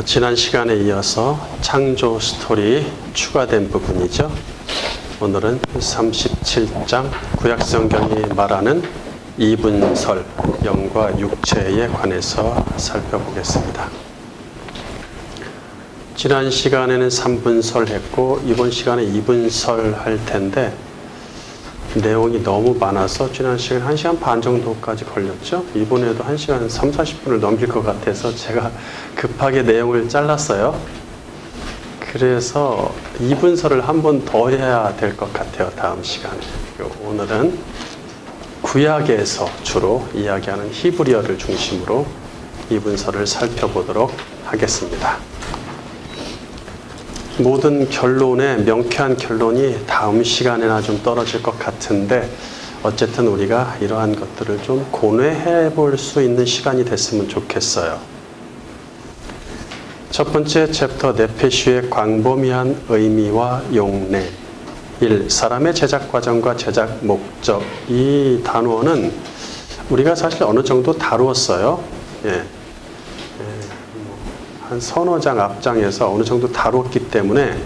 지난 시간에 이어서 창조 스토리 추가된 부분이죠. 오늘은 37장 구약성경이 말하는 이분설, 영과 육체에 관해서 살펴보겠습니다. 지난 시간에는 3분설 했고 이번 시간에 2분설 할 텐데 내용이 너무 많아서 지난 시간에 1시간 반 정도까지 걸렸죠. 이번에도 1시간 30-40분을 넘길 것 같아서 제가 급하게 내용을 잘랐어요. 그래서 2분설을 한 번 더 해야 될 것 같아요. 다음 시간에. 오늘은 구약에서 주로 이야기하는 히브리어를 중심으로 2분설을 살펴보도록 하겠습니다. 모든 결론에 명쾌한 결론이 다음 시간에나 좀 떨어질 것 같은데 어쨌든 우리가 이러한 것들을 좀 고뇌해 볼 수 있는 시간이 됐으면 좋겠어요. 첫 번째 챕터 네페슈의 광범위한 의미와 용례 1. 사람의 제작 과정과 제작 목적. 이 단어는 우리가 사실 어느 정도 다루었어요. 한 서너 장 앞장에서 어느 정도 다뤘기 때문에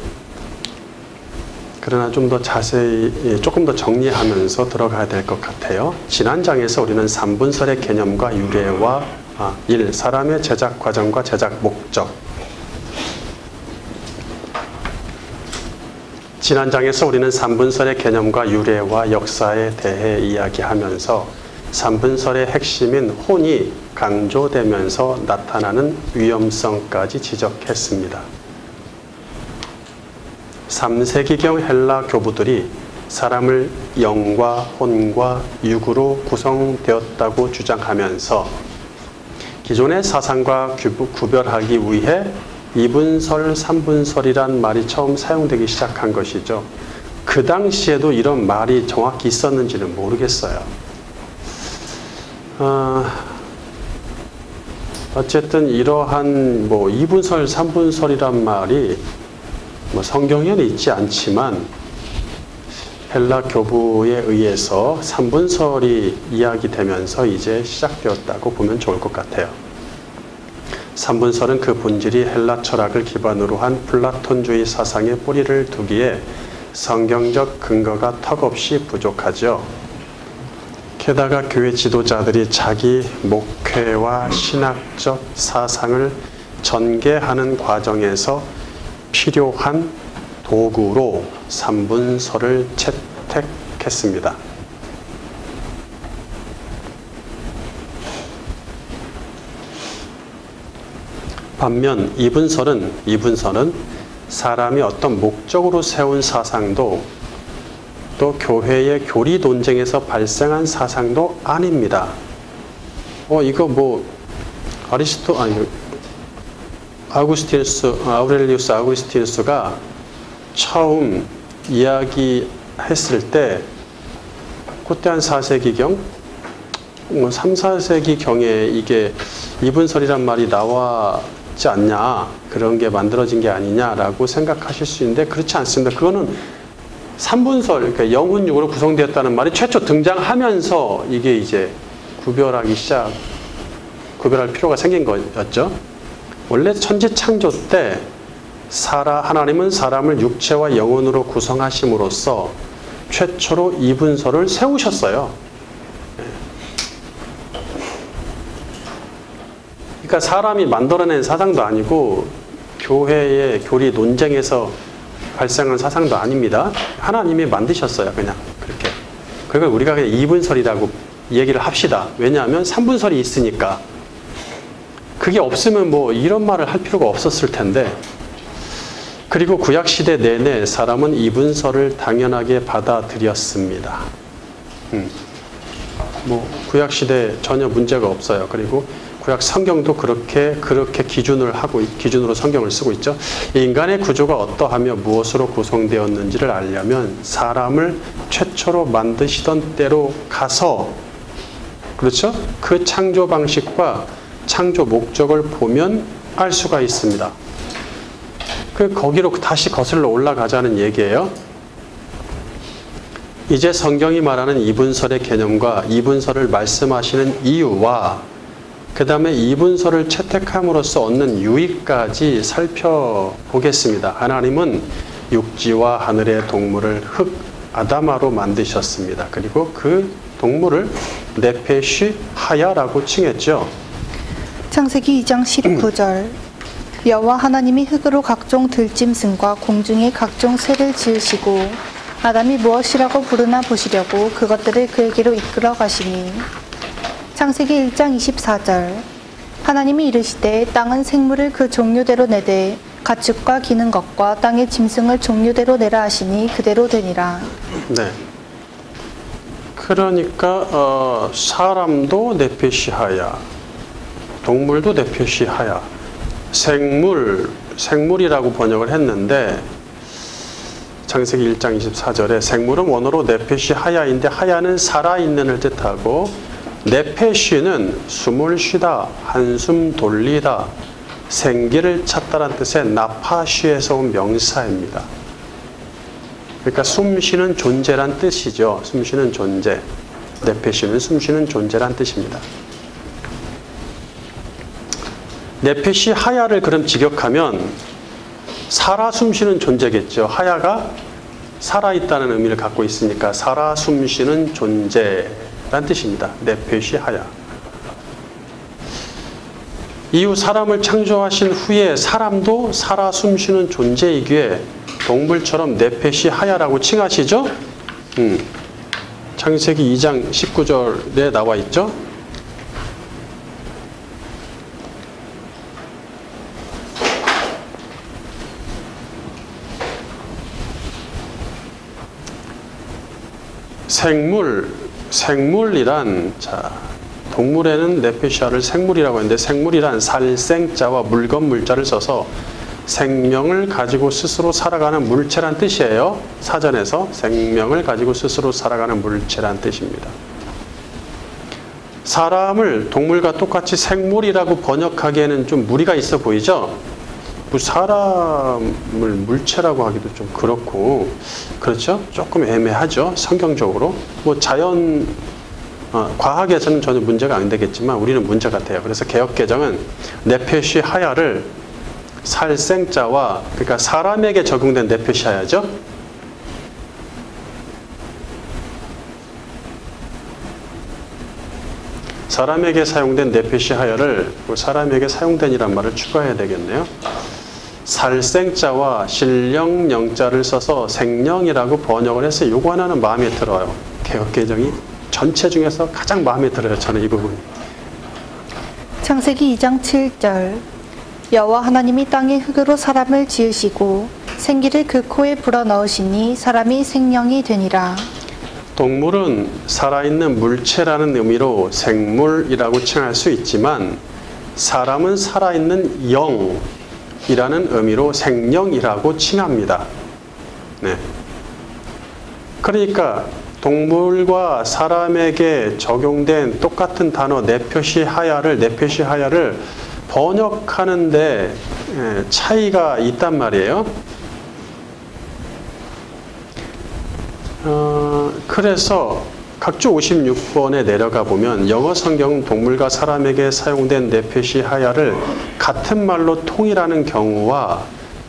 그러나 좀 더 자세히 조금 더 정리하면서 들어가야 될 것 같아요. 지난 장에서 우리는 3분설의 개념과 유래와 1. 사람의 제작 과정과 제작 목적. 지난 장에서 우리는 3분설의 개념과 유래와 역사에 대해 이야기하면서 3분설의 핵심인 혼이 강조되면서 나타나는 위험성까지 지적했습니다. 3세기경 헬라 교부들이 사람을 영과 혼과 육으로 구성되었다고 주장하면서 기존의 사상과 구별하기 위해 2분설, 3분설이란 말이 처음 사용되기 시작한 것이죠. 그 당시에도 이런 말이 정확히 있었는지는 모르겠어요. 어쨌든 이러한 2분설, 3분설이란 말이 성경에는 있지 않지만 헬라 교부에 의해서 3분설이 이야기되면서 이제 시작되었다고 보면 좋을 것 같아요. 3분설은 그 본질이 헬라 철학을 기반으로 한 플라톤주의 사상에 뿌리를 두기에 성경적 근거가 턱없이 부족하죠. 게다가 교회 지도자들이 자기 목회와 신학적 사상을 전개하는 과정에서 필요한 도구로 3분설을 채택했습니다. 반면 2분설은 사람이 어떤 목적으로 세운 사상도 또 교회의 교리 논쟁에서 발생한 사상도 아닙니다. 이거 아우렐리우스 아우구스티누스가 처음 이야기했을 때 그때 한 4세기경 3, 4세기경에 이게 2분설이란 말이 나왔지 않냐, 그런 게 만들어진 게 아니냐라고 생각하실 수 있는데 그렇지 않습니다. 그거는 3분설, 그러니까 영혼육으로 구성되었다는 말이 최초 등장하면서 이게 이제 구별할 필요가 생긴 거였죠. 원래 천지 창조 때 하나님은 사람을 육체와 영혼으로 구성하심으로써 최초로 2분설을 세우셨어요. 그러니까 사람이 만들어낸 사상도 아니고 교회의 교리 논쟁에서 발생한 사상도 아닙니다. 하나님이 만드셨어요. 그냥 그렇게. 그걸 우리가 그냥 2분설이라고 얘기를 합시다. 왜냐하면 3분설이 있으니까. 그게 없으면 이런 말을 할 필요가 없었을 텐데. 그리고 구약시대 내내 사람은 2분설을 당연하게 받아들였습니다. 구약시대 전혀 문제가 없어요. 그리고 구약 성경도 그렇게 기준으로 성경을 쓰고 있죠. 인간의 구조가 어떠하며 무엇으로 구성되었는지를 알려면 사람을 최초로 만드시던 때로 가서, 그렇죠? 그 창조 방식과 창조 목적을 보면 알 수가 있습니다. 거기로 다시 거슬러 올라가자는 얘기예요. 이제 성경이 말하는 2분설의 개념과 2분설을 말씀하시는 이유와 그 다음에 이분서를 채택함으로써 얻는 유익까지 살펴보겠습니다. 하나님은 육지와 하늘의 동물을 흙 아담아로 만드셨습니다. 그리고 그 동물을 네페시 하야라고 칭했죠. 창세기 2장 19절 여호와 하나님이 흙으로 각종 들짐승과 공중의 각종 새를 지으시고 아담이 무엇이라고 부르나 보시려고 그것들을 그에게로 이끌어 가시니. 창세기 1장 24절 하나님이 이르시되 땅은 생물을 그 종류대로 내되 가축과 기는 것과 땅의 짐승을 종류대로 내라 하시니 그대로 되니라. 네. 그러니까 사람도 네페시하야, 동물도 네페시하야, 생물이라고 번역을 했는데 창세기 1장 24절에 생물은 원어로 네페시하야인데 하야는 살아있는을 뜻하고 네페시는 숨을 쉬다, 한숨 돌리다, 생기를 찾다라는 뜻의 나파시에서 온 명사입니다. 그러니까 숨쉬는 존재란 뜻이죠. 숨쉬는 존재. 네페시는 숨쉬는 존재란 뜻입니다. 네페시 하야를 그럼 직역하면 살아 숨쉬는 존재겠죠. 하야가 살아있다는 의미를 갖고 있으니까 살아 숨쉬는 존재란 뜻입니다. 네페시 하야. 이후 사람을 창조하신 후에 사람도 살아 숨쉬는 존재이기에 동물처럼 네페시 하야라고 칭하시죠? 창세기 2장 19절에 나와 있죠? 생물이란, 자, 동물에는 네페시아를 생물이라고 하는데 생물이란 살생자와 물건물자를 써서 생명을 가지고 스스로 살아가는 물체란 뜻이에요. 사전에서 생명을 가지고 스스로 살아가는 물체란 뜻입니다. 사람을 동물과 똑같이 생물이라고 번역하기에는 좀 무리가 있어 보이죠? 사람을 물체라고 하기도 좀 그렇고, 그렇죠? 조금 애매하죠? 성경적으로. 뭐 과학에서는 전혀 문제가 안 되겠지만 우리는 문제 같아요. 그래서 개역개정은 네페시 하야를 살생자와, 그러니까 사람에게 적용된 네페시 하야죠. 사람에게 사용된 네페시 하야를 사람에게 사용된이란 말을 추가해야 되겠네요. 살생자와 신령영자를 써서 생령이라고 번역을 해서 요거 하나는 마음에 들어요. 개역개정이 전체 중에서 가장 마음에 들어요. 저는 이 부분이. 창세기 2장 7절 여호와 하나님이 땅의 흙으로 사람을 지으시고 생기를 그 코에 불어넣으시니 사람이 생령이 되니라. 동물은 살아있는 물체라는 의미로 생물이라고 칭할 수 있지만 사람은 살아있는 영이라는 의미로 생령이라고 칭합니다. 네. 그러니까 동물과 사람에게 적용된 똑같은 단어 네페시 하야를 번역하는데 차이가 있단 말이에요. 그래서 각주 56번에 내려가 보면 영어 성경은 동물과 사람에게 사용된 네페시 하야를 같은 말로 통일하는 경우와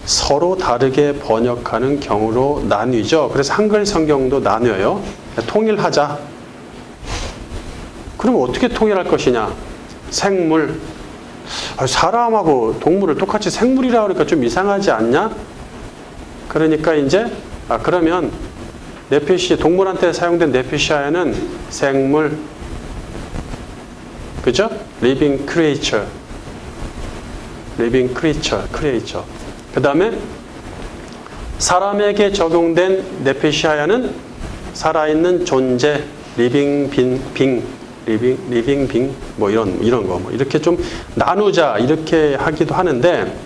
서로 다르게 번역하는 경우로 나뉘죠. 그래서 한글 성경도 나뉘어요. 통일하자. 그럼 어떻게 통일할 것이냐? 생물. 사람하고 동물을 똑같이 생물이라고 하니까 좀 이상하지 않냐? 그러니까 이제 그러면 네페시, 동물한테 사용된 네페시아에는 생물, 그죠? living creature. 그 다음에 사람에게 적용된 네페시아야는 살아있는 존재, living being, 뭐 이런 거, 뭐 이렇게 좀 나누자, 이렇게 하기도 하는데,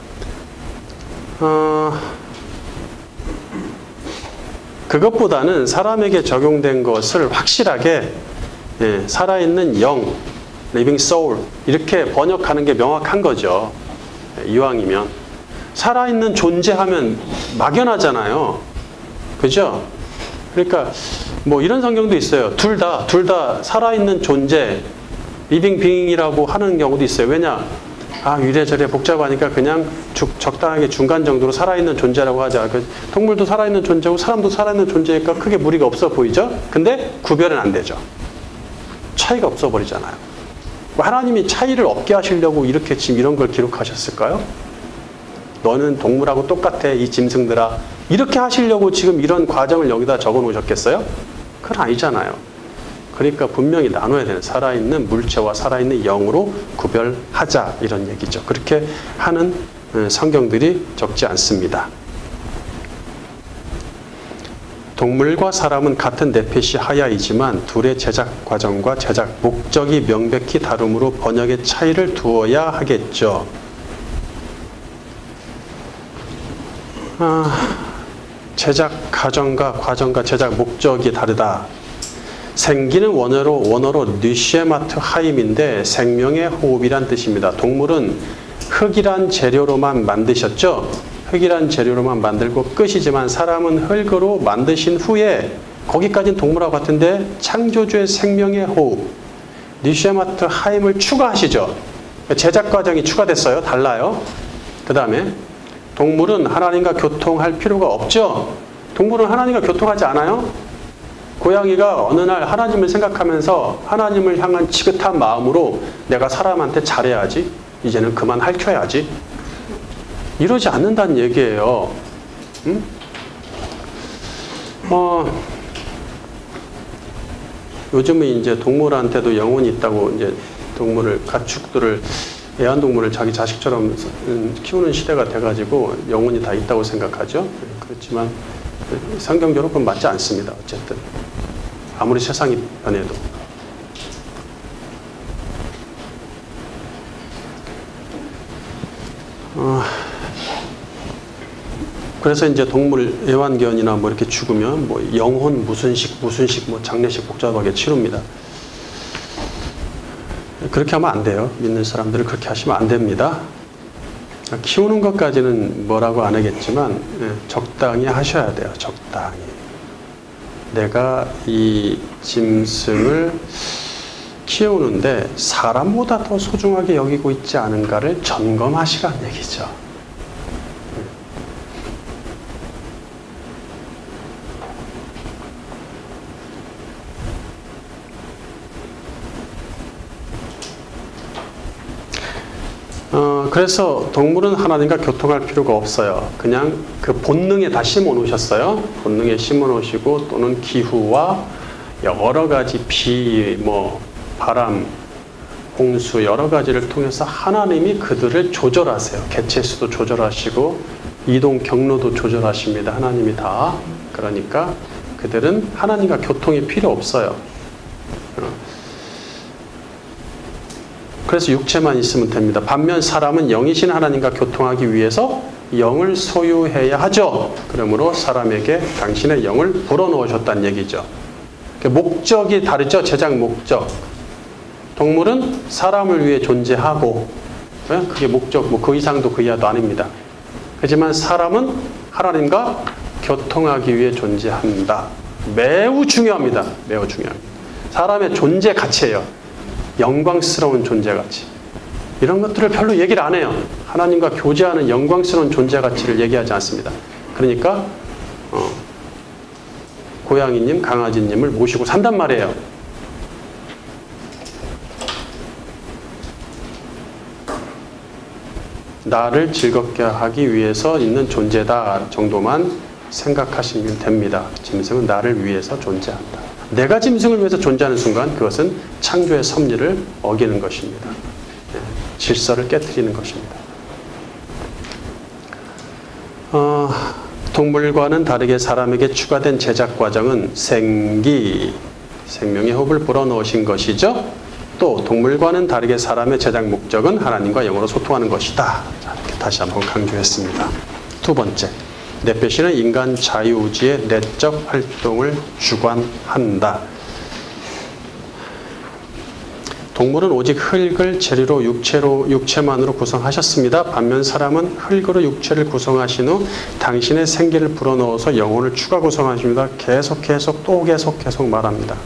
그것보다는 사람에게 적용된 것을 확실하게 살아있는 영, living soul 이렇게 번역하는 게 명확한 거죠. 이왕이면 살아있는 존재하면 막연하잖아요. 그죠? 그러니까 뭐 이런 성경도 있어요. 둘 다 살아있는 존재, 리빙 빙이라고 하는 경우도 있어요. 왜냐? 이래저래 복잡하니까 그냥 적당하게 중간 정도로 살아있는 존재라고 하자. 동물도 살아있는 존재고 사람도 살아있는 존재니까 크게 무리가 없어 보이죠? 근데 구별은 안 되죠. 차이가 없어 버리잖아요. 하나님이 차이를 없게 하시려고 이렇게 지금 이런 걸 기록하셨을까요? 너는 동물하고 똑같아, 이 짐승들아. 이렇게 하시려고 지금 이런 과정을 여기다 적어 놓으셨겠어요? 그건 아니잖아요. 그러니까 분명히 나눠야 되는, 살아있는 물체와 살아있는 영으로 구별하자, 이런 얘기죠. 그렇게 하는 성경들이 적지 않습니다. 동물과 사람은 같은 네페시 하야이지만 둘의 제작 과정과 제작 목적이 명백히 다르므로 번역의 차이를 두어야 하겠죠. 제작 과정과 제작 목적이 다르다. 생기는 원어로 뉴쉐마트 하임인데 생명의 호흡이란 뜻입니다. 동물은 흙이란 재료로만 만드셨죠. 흙이란 재료로만 만들고 끝이지만 사람은 흙으로 만드신 후에 거기까지는 동물하고 같은데 창조주의 생명의 호흡 뉴쉐마트 하임을 추가하시죠. 제작 과정이 추가됐어요. 달라요. 그 다음에 동물은 하나님과 교통할 필요가 없죠. 동물은 하나님과 교통하지 않아요. 고양이가 어느 날 하나님을 생각하면서 하나님을 향한 지긋한 마음으로 내가 사람한테 잘해야지, 이제는 그만 핥혀야지, 이러지 않는다는 얘기예요. 응? 요즘은 이제 동물한테도 영혼이 있다고, 이제 동물을, 가축들을, 애완동물을 자기 자식처럼 키우는 시대가 돼가지고 영혼이 다 있다고 생각하죠. 그렇지만 성경적으로 그건 맞지 않습니다. 어쨌든 아무리 세상이 변해도. 그래서 이제 동물 애완견이나 뭐 이렇게 죽으면 뭐 영혼 무슨식 뭐 장례식 복잡하게 치릅니다. 그렇게 하면 안 돼요. 믿는 사람들은 그렇게 하시면 안 됩니다. 키우는 것까지는 뭐라고 안 하겠지만 적당히 하셔야 돼요. 적당히. 내가 이 짐승을 키우는데 사람보다 더 소중하게 여기고 있지 않은가를 점검하시라는 얘기죠. 그래서 동물은 하나님과 교통할 필요가 없어요. 그냥 그 본능에 다 심어 놓으셨어요. 본능에 심어 놓으시고 또는 기후와 여러 가지 바람, 홍수 여러 가지를 통해서 하나님이 그들을 조절하세요. 개체수도 조절하시고 이동 경로도 조절하십니다. 하나님이 다. 그러니까 그들은 하나님과 교통이 필요 없어요. 그래서 육체만 있으면 됩니다. 반면 사람은 영이신 하나님과 교통하기 위해서 영을 소유해야 하죠. 그러므로 사람에게 당신의 영을 불어넣으셨다는 얘기죠. 목적이 다르죠. 제작 목적. 동물은 사람을 위해 존재하고 그게 목적, 그 이상도 그 이하도 아닙니다. 하지만 사람은 하나님과 교통하기 위해 존재한다. 매우 중요합니다. 매우 중요합니다. 사람의 존재 가치예요. 영광스러운 존재 가치. 이런 것들을 별로 얘기를 안 해요. 하나님과 교제하는 영광스러운 존재 가치를 얘기하지 않습니다. 그러니까 고양이님, 강아지님을 모시고 산단 말이에요. 나를 즐겁게 하기 위해서 있는 존재다 정도만 생각하시면 됩니다. 짐승은 나를 위해서 존재한다. 내가 짐승을 위해서 존재하는 순간 그것은 창조의 섭리를 어기는 것입니다. 질서를 깨트리는 것입니다. 동물과는 다르게 사람에게 추가된 제작 과정은 생명의 호흡을 불어넣으신 것이죠. 또 동물과는 다르게 사람의 제작 목적은 하나님과 영으로 소통하는 것이다. 이렇게 다시 한번 강조했습니다. 두 번째, 네페시는 인간 자유의지의 내적 활동을 주관한다. 동물은 오직 흙을 재료로 육체만으로 구성하셨습니다. 반면 사람은 흙으로 육체를 구성하신 후 당신의 생기를 불어넣어서 영혼을 추가 구성하십니다. 계속 말합니다.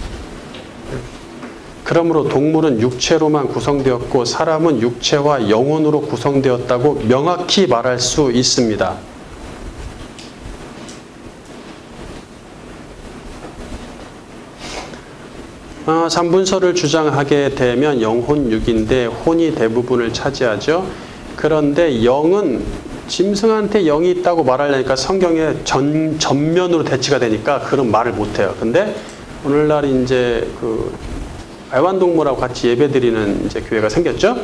그러므로 동물은 육체로만 구성되었고 사람은 육체와 영혼으로 구성되었다고 명확히 말할 수 있습니다. 삼분서를 주장하게 되면 영혼육인데 혼이 대부분을 차지하죠. 그런데 영은 짐승한테 영이 있다고 말하려니까 성경에 전면으로 대치가 되니까 그런 말을 못해요. 근데 오늘날 이제 그 애완동물하고 같이 예배드리는 이제 교회가 생겼죠.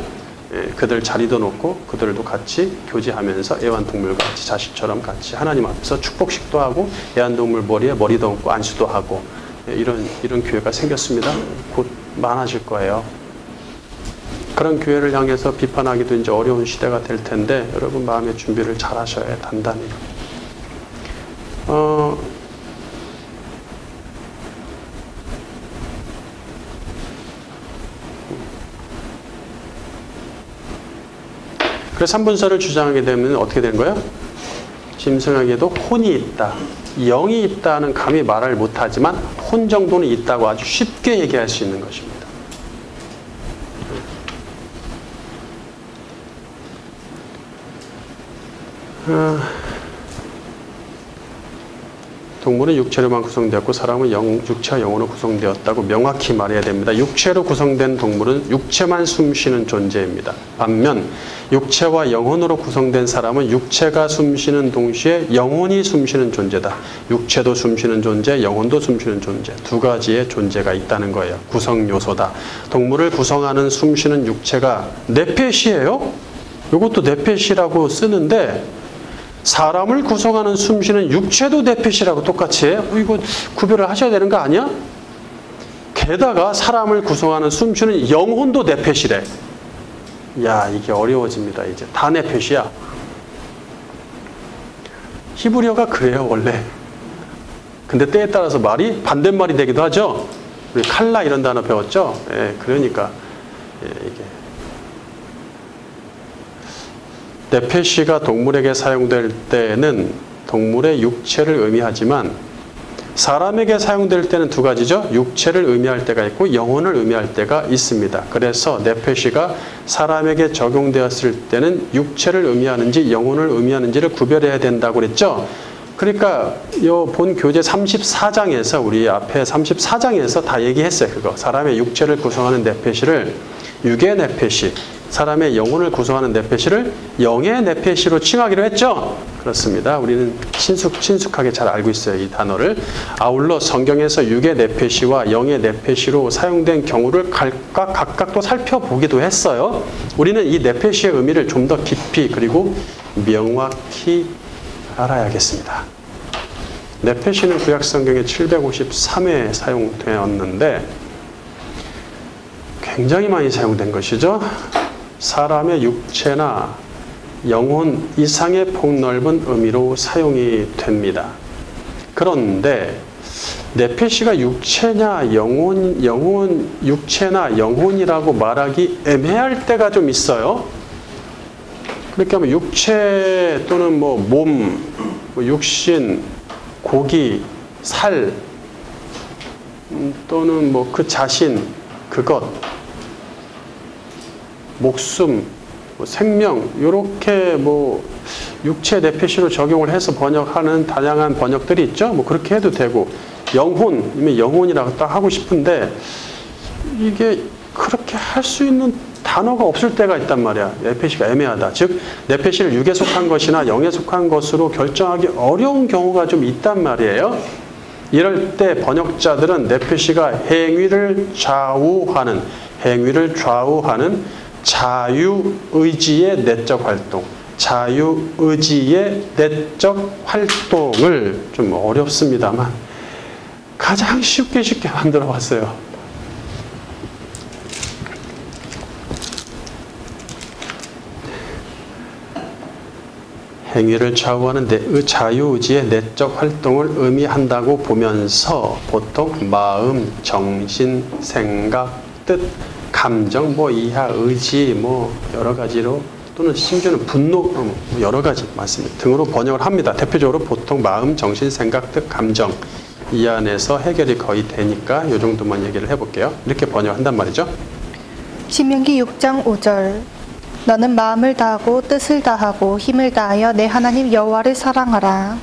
예, 그들 자리도 놓고 그들도 같이 교제하면서 애완동물과 같이 자식처럼 같이 하나님 앞에서 축복식도 하고 애완동물 머리에 머리도 얹고 안수도 하고 예, 이런 교회가 생겼습니다. 곧 많아질 거예요. 그런 교회를 향해서 비판하기도 이제 어려운 시대가 될 텐데 여러분 마음의 준비를 잘 하셔야 해요. 단단히. 그래서 삼분서를 주장하게 되면 어떻게 되는 거예요? 짐승에게도 혼이 있다. 영이 있다는 감히 말을 못하지만 혼 정도는 있다고 아주 쉽게 얘기할 수 있는 것입니다. 동물은 육체로만 구성되었고 사람은 육체와 영혼으로 구성되었다고 명확히 말해야 됩니다. 육체로 구성된 동물은 육체만 숨쉬는 존재입니다. 반면 육체와 영혼으로 구성된 사람은 육체가 숨쉬는 동시에 영혼이 숨쉬는 존재다. 육체도 숨쉬는 존재, 영혼도 숨쉬는 존재. 두 가지의 존재가 있다는 거예요. 구성 요소다. 동물을 구성하는 숨쉬는 육체가 네페시예요. 이것도 네페시라고 쓰는데 사람을 구성하는 숨쉬는 육체도 네페시라고 똑같이 해요. 이거 구별을 하셔야 되는 거 아니야? 게다가 사람을 구성하는 숨쉬는 영혼도 네페시래. 야, 이게 어려워집니다. 이제 다 네페시야. 히브리어가 그래요, 원래. 근데 때에 따라서 말이 반대말이 되기도 하죠. 우리 칼라 이런 단어 배웠죠? 예, 그러니까 이게 네페시가 동물에게 사용될 때는 동물의 육체를 의미하지만 사람에게 사용될 때는 두 가지죠. 육체를 의미할 때가 있고 영혼을 의미할 때가 있습니다. 그래서 네페시가 사람에게 적용되었을 때는 육체를 의미하는지 영혼을 의미하는지를 구별해야 된다고 그랬죠. 그러니까 요 본 교재 34장에서 우리 앞에 34장에서 다 얘기했어요. 그거 사람의 육체를 구성하는 네페시를 육의 네페시, 사람의 영혼을 구성하는 네페시를 영의 네페시로 칭하기로 했죠. 그렇습니다. 우리는 친숙하게 잘 알고 있어요. 이 단어를. 아울러 성경에서 육의 네페시와 영의 네페시로 사용된 경우를 각각 또 살펴보기도 했어요. 우리는 이 네페시의 의미를 좀 더 깊이 그리고 명확히 알아야겠습니다. 네페시는 구약 성경에 753회 사용되었는데 굉장히 많이 사용된 것이죠. 사람의 육체나 영혼 이상의 폭넓은 의미로 사용이 됩니다. 그런데 네페시가 육체냐 육체나 영혼이라고 말하기 애매할 때가 좀 있어요. 그렇게 하면 육체 또는 뭐 몸, 육신, 고기, 살 또는 뭐 그 자신, 그것, 목숨, 생명 이렇게 뭐 육체 네페시로 적용을 해서 번역하는 다양한 번역들이 있죠. 뭐 그렇게 해도 되고 영혼, 이미 영혼이라고 딱 하고 싶은데 이게 그렇게 할 수 있는 단어가 없을 때가 있단 말이야. 네페시가 애매하다. 즉 네페시를 육에 속한 것이나 영에 속한 것으로 결정하기 어려운 경우가 좀 있단 말이에요. 이럴 때 번역자들은 네페시가 행위를 좌우하는 자유의지의 내적 활동, 자유의지의 내적 활동을 좀 어렵습니다만 가장 쉽게 만들어 봤어요. 행위를 좌우하는 자유의지의 내적 활동을 의미한다고 보면서 보통 마음, 정신, 생각, 뜻, 감정, 뭐 이하, 의지, 뭐 여러 가지로 또는 심지어는 분노, 여러 가지 맞습니다. 등으로 번역을 합니다. 대표적으로 보통 마음, 정신, 생각, 뜻, 감정 이 안에서 해결이 거의 되니까 이 정도만 얘기를 해볼게요. 이렇게 번역한단 말이죠. 신명기 6장 5절 너는 마음을 다하고 뜻을 다하고 힘을 다하여 내 하나님 여호와를 사랑하라.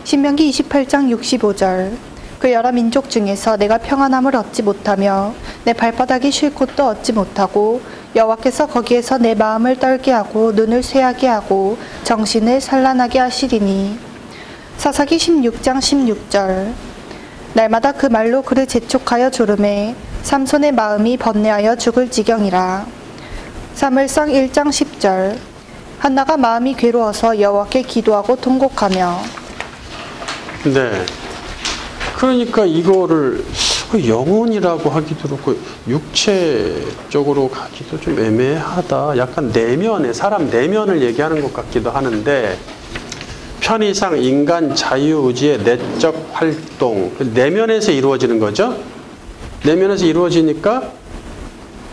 신명기 28장 65절 그 여러 민족 중에서 내가 평안함을 얻지 못하며 내 발바닥이 쉴 곳도 얻지 못하고 여호와께서 거기에서 내 마음을 떨게 하고 눈을 쇠하게 하고 정신을 산란하게 하시리니. 사사기 16장 16절 날마다 그 말로 그를 재촉하여 조르매 삼손의 마음이 번뇌하여 죽을 지경이라. 사무엘상 1장 10절 한나가 마음이 괴로워서 여호와께 기도하고 통곡하며. 네. 그러니까 이거를 영혼이라고 하기도 그렇고 육체적으로 가기도 좀 애매하다. 약간 내면에 사람 내면을 얘기하는 것 같기도 하는데 편의상 인간 자유의지의 내적 활동 내면에서 이루어지는 거죠. 내면에서 이루어지니까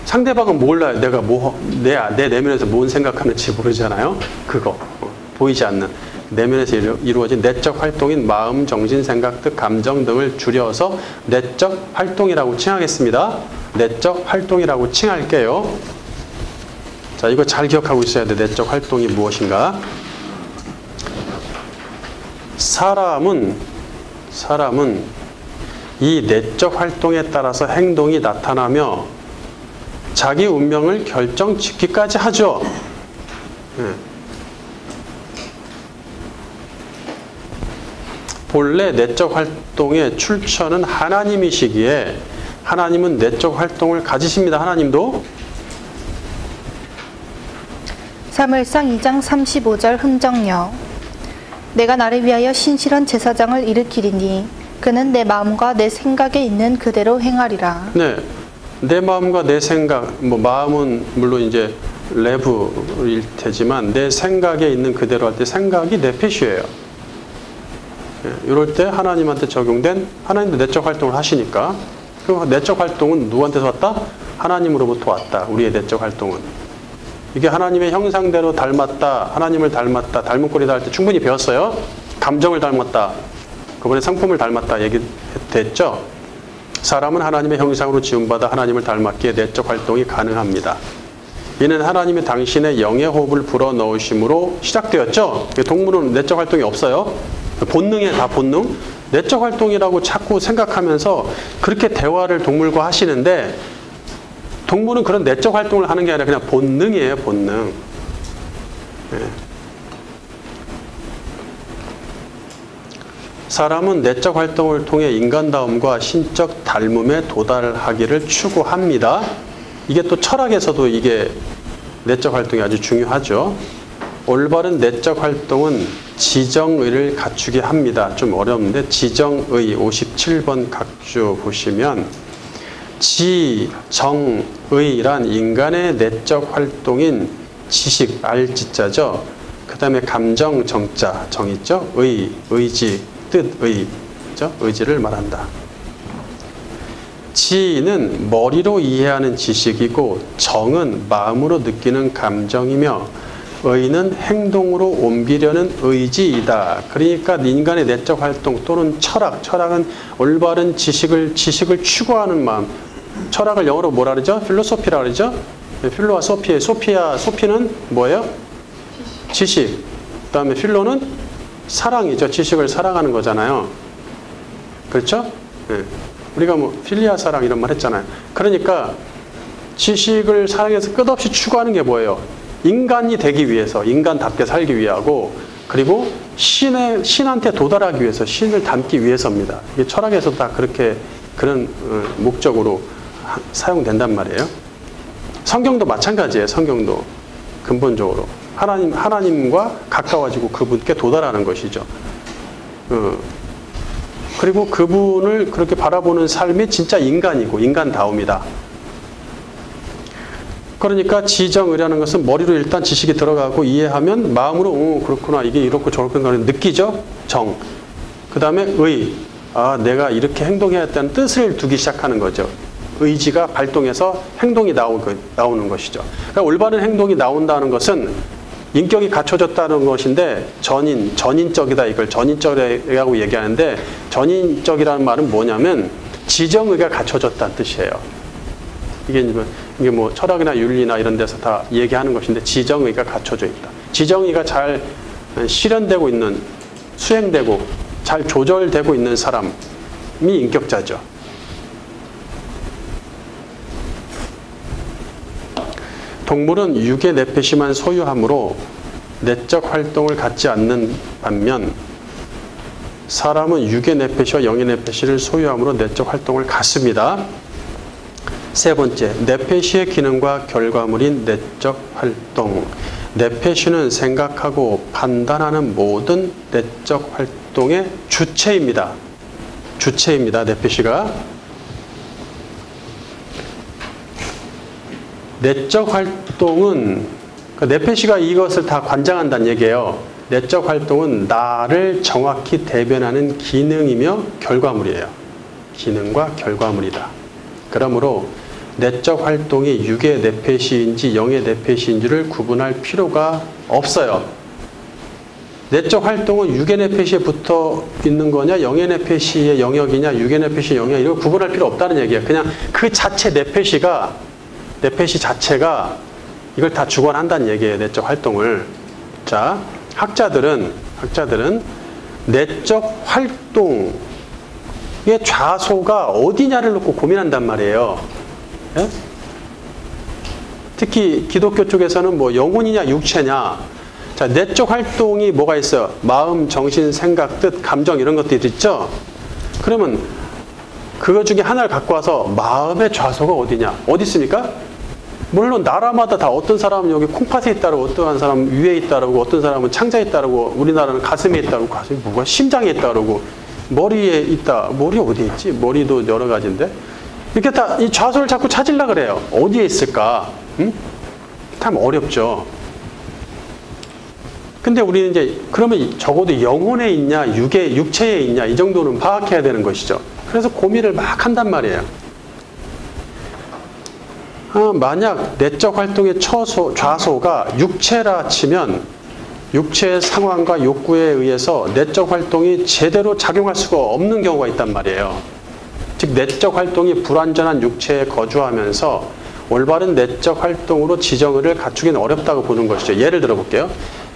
상대방은 몰라요. 내가 내 내면에서 뭔 생각하는지 모르잖아요. 그거 보이지 않는 내면에서 이루어진 내적 활동인 마음, 정신, 생각, 뜻, 감정 등을 줄여서 내적 활동이라고 칭하겠습니다. 내적 활동이라고 칭할게요. 자, 이거 잘 기억하고 있어야 돼. 내적 활동이 무엇인가? 사람은 이 내적 활동에 따라서 행동이 나타나며 자기 운명을 결정짓기까지 하죠. 본래 내적 활동의 출처는 하나님이시기에 하나님은 내적 활동을 가지십니다. 하나님도. 사무엘상 2장 35절 흔정녀 내가 나를 위하여 신실한 제사장을 일으키리니 그는 내 마음과 내 생각에 있는 그대로 행하리라. 네, 내 마음과 내 생각, 마음은 물론 이제 레브일 테지만 내 생각에 있는 그대로 할 때 생각이 네핏이에요. 이럴 때 하나님한테 적용된 하나님도 내적 활동을 하시니까 그 내적 활동은 누구한테서 왔다? 하나님으로부터 왔다. 우리의 내적 활동은. 이게 하나님의 형상대로 닮았다. 하나님을 닮았다. 닮은 꼴이다 할 때 충분히 배웠어요. 감정을 닮았다. 그번에 상품을 닮았다 얘기됐죠. 사람은 하나님의 형상으로 지음받아 하나님을 닮았기에 내적 활동이 가능합니다. 이는 하나님이 당신의 영의 호흡을 불어넣으심으로 시작되었죠. 동물은 내적 활동이 없어요. 본능에 다 본능. 내적 활동이라고 자꾸 생각하면서 그렇게 대화를 동물과 하시는데 동물은 그런 내적 활동을 하는 게 아니라 그냥 본능이에요. 본능. 네. 사람은 내적 활동을 통해 인간다움과 신적 닮음에 도달하기를 추구합니다. 이게 또 철학에서도 이게 내적 활동이 아주 중요하죠. 올바른 내적 활동은 지정의를 갖추게 합니다. 좀 어려운데 지정의 57번 각주 보시면 지정의란 인간의 내적 활동인 지식, 알지자죠. 그 다음에 감정, 정자, 정 있죠. 의지, 뜻의, 그죠? 의지를 말한다. 지는 머리로 이해하는 지식이고 정은 마음으로 느끼는 감정이며 의는 행동으로 옮기려는 의지이다. 그러니까 인간의 내적 활동 또는 철학은 올바른 지식을 추구하는 마음. 철학을 영어로 뭐라 그러죠? 필로소피라 그러죠? 필로와 소피는 뭐예요? 지식. 그 다음에 필로는 사랑이죠. 지식을 사랑하는 거잖아요. 그렇죠? 네. 우리가 필리아 사랑 이런 말 했잖아요. 그러니까 지식을 사랑해서 끝없이 추구하는 게 뭐예요? 인간이 되기 위해서, 인간답게 살기 위하고, 그리고 신한테 도달하기 위해서, 신을 닮기 위해서입니다. 이게 철학에서도 다 그런 목적으로 사용된단 말이에요. 성경도 마찬가지예요. 성경도 근본적으로 하나님과 가까워지고 그분께 도달하는 것이죠. 그리고 그분을 그렇게 바라보는 삶이 진짜 인간이고 인간다움이다. 그러니까 지정의라는 것은 머리로 일단 지식이 들어가고 이해하면 마음으로 그렇구나, 이게 이렇고 저렇구나 느끼죠. 정. 그 다음에 의. 내가 이렇게 행동해야 했다는 뜻을 두기 시작하는 거죠. 의지가 발동해서 행동이 나오는 것이죠. 그러니까 올바른 행동이 나온다는 것은 인격이 갖춰졌다는 것인데 전인적이다 이걸 전인적이라고 얘기하는데 전인적이라는 말은 뭐냐면 지정의가 갖춰졌다는 뜻이에요. 이게 뭐 철학이나 윤리나 이런 데서 다 얘기하는 것인데 지정의가 갖춰져 있다. 지정의가 잘 실현되고 있는 수행되고 잘 조절되고 있는 사람이 인격자죠. 동물은 육의 내폐시만 소유하므로 내적 활동을 갖지 않는 반면 사람은 육의 내폐시와 영의 내폐시를 소유하므로 내적 활동을 갖습니다. 세 번째, 내폐시의 기능과 결과물인 내적 활동. 내폐시는 생각하고 판단하는 모든 내적 활동의 주체입니다. 주체입니다. 내폐시가. 내적 활동은 내폐시가 이것을 다 관장한다는 얘기예요. 내적 활동은 나를 정확히 대변하는 기능이며 결과물이에요. 기능과 결과물이다. 그러므로 내적 활동이 육의 내폐시인지 영의 내폐시인지를 구분할 필요가 없어요. 내적 활동은 육의 내폐시에 붙어 있는 거냐 영의 내폐시의 영역이냐 육의 내폐시의 영역 이걸 구분할 필요 없다는 얘기예요. 그냥 그 자체 내폐시 자체가 이걸 다 주관한다는 얘기예요. 내적 활동을. 자, 학자들은 내적 활동의 좌소가 어디냐를 놓고 고민한단 말이에요. 예? 특히 기독교 쪽에서는 뭐 영혼이냐 육체냐. 자, 내적 활동이 뭐가 있어요? 마음, 정신, 생각, 뜻, 감정 이런 것들이 있죠. 그러면 그거 중에 하나를 갖고 와서 마음의 좌소가 어디냐? 어디 있습니까? 물론 나라마다 다 어떤 사람은 여기 콩팥에 있다고 어떤 사람은 위에 있다고 어떤 사람은 창자에 있다고 우리나라는 가슴에 있다고 가슴이 뭐가 심장에 있다고 머리에 있다. 머리 어디에 있지? 머리도 여러 가지인데 이렇게 다 이 좌소를 자꾸 찾으려고 그래요. 어디에 있을까? 응? 참 어렵죠. 근데 우리는 이제 그러면 적어도 영혼에 있냐 육체에 있냐 이 정도는 파악해야 되는 것이죠. 그래서 고민을 막 한단 말이에요. 만약 내적 활동의 좌소가 육체라 치면 육체의 상황과 욕구에 의해서 내적 활동이 제대로 작용할 수가 없는 경우가 있단 말이에요. 즉 내적 활동이 불완전한 육체에 거주하면서 올바른 내적 활동으로 지정의를 갖추기는 어렵다고 보는 것이죠. 예를 들어 볼게요.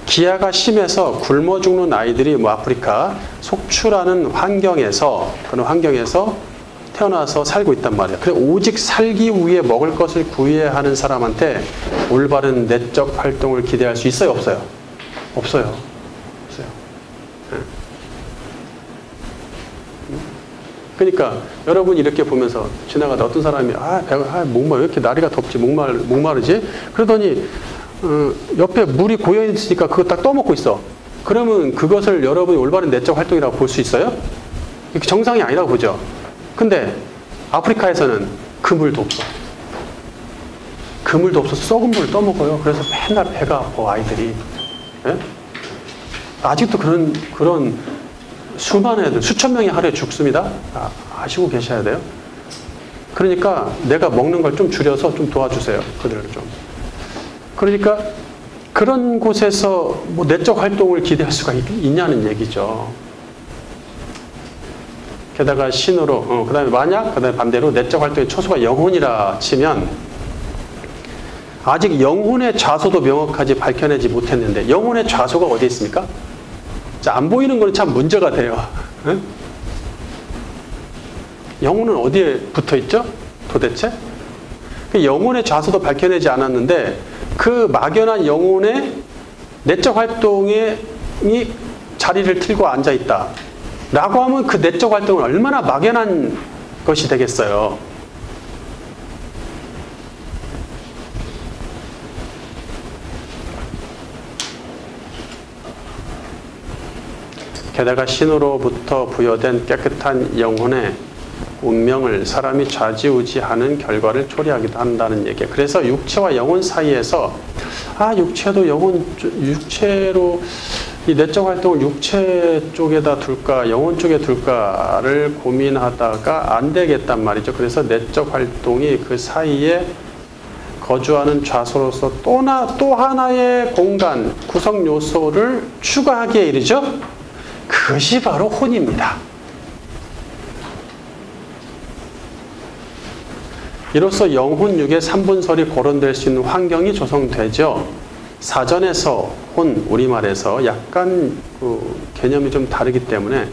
기아가 심해서 굶어 죽는 아이들이 뭐 아프리카 속출하는 환경에서 그런 환경에서 태어나서 살고 있단 말이에요. 그래서 오직 살기 위해 먹을 것을 구해야 하는 사람한테 올바른 내적 활동을 기대할 수 있어요? 없어요? 없어요. 없어요. 네. 그러니까 여러분 이렇게 보면서 지나가다 어떤 사람이 목말 왜 이렇게 날이가 덥지 목마르지? 그러더니 옆에 물이 고여 있으니까 그거 딱 떠먹고 있어. 그러면 그것을 여러분이 올바른 내적 활동이라고 볼 수 있어요? 이게 정상이 아니라고 보죠. 근데 아프리카에서는 그 물도 없어. 그 물도 없어서 썩은 물을 떠먹어요. 그래서 맨날 배가 아파 아이들이. 예? 아직도 그런 수많은 애들 수천 명이 하루에 죽습니다. 아시고 계셔야 돼요. 그러니까 내가 먹는 걸 좀 줄여서 좀 도와주세요. 그들을 좀. 그러니까 그런 곳에서 뭐 내적 활동을 기대할 수가 있냐는 얘기죠. 게다가 신으로, 그다음에 그다음에 반대로 내적 활동의 초소가 영혼이라 치면 아직 영혼의 좌소도 명확하게 밝혀내지 못했는데 영혼의 좌소가 어디 있습니까? 자, 안 보이는 건 참 문제가 돼요. 응? 영혼은 어디에 붙어 있죠? 도대체? 그 영혼의 좌소도 밝혀내지 않았는데 그 막연한 영혼의 내적 활동이 자리를 틀고 앉아 있다. 라고 하면 그 내적 활동은 얼마나 막연한 것이 되겠어요. 게다가 신으로부터 부여된 깨끗한 영혼의 운명을 사람이 좌지우지하는 결과를 초래하기도 한다는 얘기예요. 그래서 육체와 영혼 사이에서 육체도 육체로 이 내적 활동을 육체 쪽에다 둘까 영혼 쪽에 둘까를 고민하다가 안 되겠단 말이죠. 그래서 내적 활동이 그 사이에 거주하는 좌소로서 또 하나의 공간, 구성 요소를 추가하기에 이르죠. 그것이 바로 혼입니다. 이로써 영혼 육의 3분설이 거론될 수 있는 환경이 조성되죠. 사전에서 혼, 우리말에서 약간 개념이 좀 다르기 때문에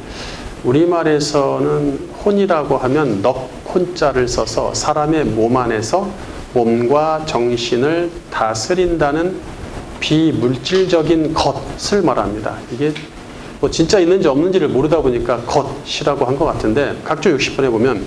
우리말에서는 혼이라고 하면 넉혼자를 써서 사람의 몸 안에서 몸과 정신을 다스린다는 비물질적인 것을 말합니다. 이게 뭐 진짜 있는지 없는지를 모르다 보니까 것이라고 한 것 같은데 각조 60번에 보면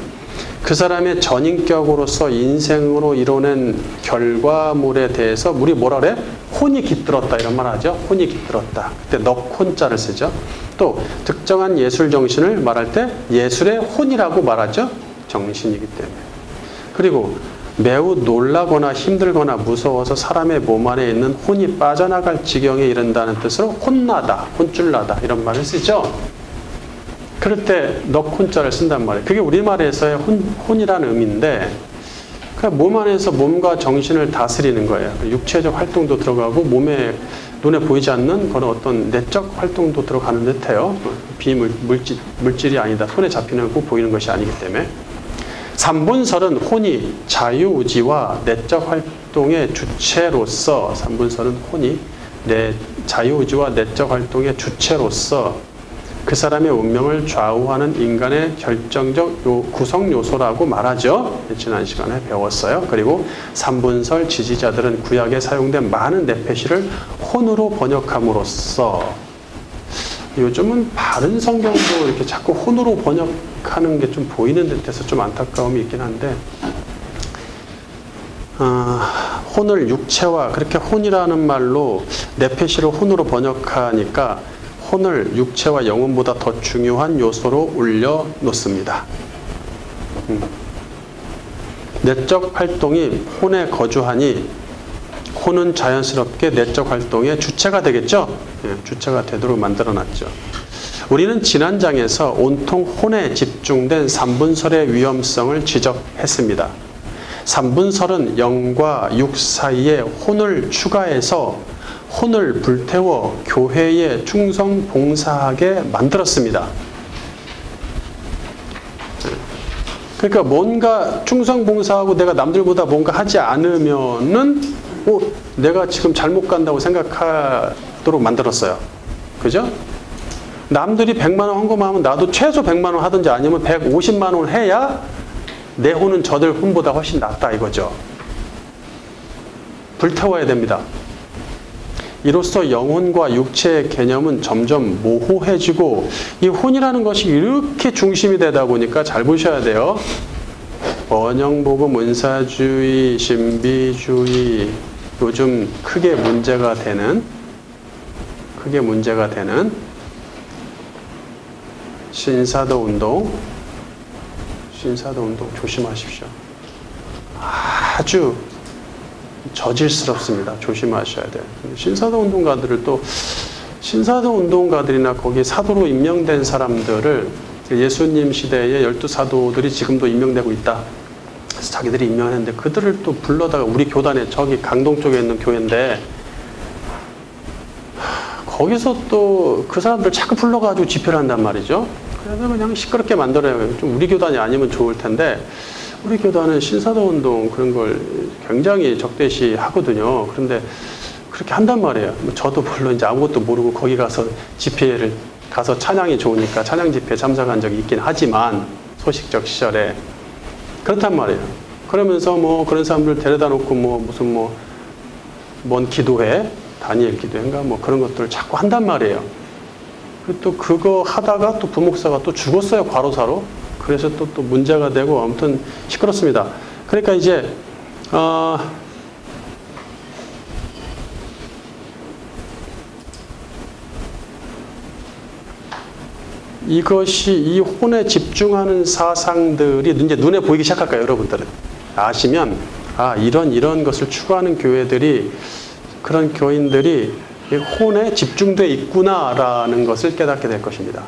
그 사람의 전인격으로서 인생으로 이뤄낸 결과물에 대해서 우리 뭐라 그래? 혼이 깃들었다 이런 말 하죠. 혼이 깃들었다. 그때 넉혼자를 쓰죠. 또 특정한 예술 정신을 말할 때 예술의 혼이라고 말하죠. 정신이기 때문에. 그리고 매우 놀라거나 힘들거나 무서워서 사람의 몸 안에 있는 혼이 빠져나갈 지경에 이른다는 뜻으로 혼나다, 혼쭐나다 이런 말을 쓰죠. 그럴 때 넉혼자를 쓴단 말이에요. 그게 우리말에서의 혼이라는 의미인데 그러니까 몸 안에서 몸과 정신을 다스리는 거예요. 육체적 활동도 들어가고 몸에 눈에 보이지 않는 그런 어떤 내적 활동도 들어가는 듯해요. 비물질이 아니다. 손에 잡히는 거 보이는 것이 아니기 때문에. 삼분설은 혼이 자유의지와 내적 활동의 주체로서 삼분설은 혼이 자유의지와 내적 활동의 주체로서 그 사람의 운명을 좌우하는 인간의 결정적 구성 요소라고 말하죠. 지난 시간에 배웠어요. 그리고 삼분설 지지자들은 구약에 사용된 많은 네페시를 혼으로 번역함으로써 요즘은 바른 성경도 이렇게 자꾸 혼으로 번역하는 게 좀 보이는 듯해서 좀 안타까움이 있긴 한데 혼을 육체와 그렇게 혼이라는 말로 네페시를 혼으로 번역하니까 혼을 육체와 영혼보다 더 중요한 요소로 올려놓습니다. 내적 활동이 혼에 거주하니 혼은 자연스럽게 내적 활동의 주체가 되겠죠? 주체가 되도록 만들어놨죠. 우리는 지난 장에서 온통 혼에 집중된 삼분설의 위험성을 지적했습니다. 삼분설은 영과 육 사이에 혼을 추가해서 혼을 불태워 교회에 충성 봉사하게 만들었습니다. 그러니까 뭔가 충성 봉사하고 내가 남들보다 뭔가 하지 않으면은 내가 지금 잘못 간다고 생각하도록 만들었어요. 그죠? 남들이 100만 원 헌금하면 나도 최소 100만 원 하든지 아니면 150만 원 해야 내 혼은 저들 혼보다 훨씬 낫다 이거죠. 불태워야 됩니다. 이로써 영혼과 육체의 개념은 점점 모호해지고 이 혼이라는 것이 이렇게 중심이 되다 보니까 잘 보셔야 돼요. 원형복음, 은사주의, 신비주의 요즘 크게 문제가 되는 신사도 운동 조심하십시오. 아주 저질스럽습니다. 조심하셔야 돼요. 신사도 운동가들이나 거기 사도로 임명된 사람들을 예수님 시대에 12사도들이 지금도 임명되고 있다. 그래서 자기들이 임명했는데 그들을 또 불러다가 우리 교단에 저기 강동 쪽에 있는 교회인데 거기서 또 그 사람들 자꾸 불러가지고 집회를 한단 말이죠. 그래서 그냥 시끄럽게 만들어요. 좀 우리 교단이 아니면 좋을 텐데 우리 교단은 신사도운동 그런 걸 굉장히 적대시 하거든요. 그런데 그렇게 한단 말이에요. 저도 물론 이제 아무것도 모르고 거기 가서 집회를 가서 찬양이 좋으니까 찬양 집회에 참석한 적이 있긴 하지만 소식적 시절에 그렇단 말이에요. 그러면서 뭐 그런 사람들 데려다 놓고 뭐 무슨 뭔 기도회, 다니엘 기도회인가 뭐 그런 것들을 자꾸 한단 말이에요. 또 그거 하다가 또 부목사가 또 죽었어요. 과로사로. 그래서 또 문제가 되고 아무튼 시끄럽습니다. 그러니까 이제 이것이 이 혼에 집중하는 사상들이 이제 눈에 보이기 시작할 거예요. 여러분들은 아시면 이런 것을 추구하는 교회들이 그런 교인들이 혼에 집중돼 있구나라는 것을 깨닫게 될 것입니다.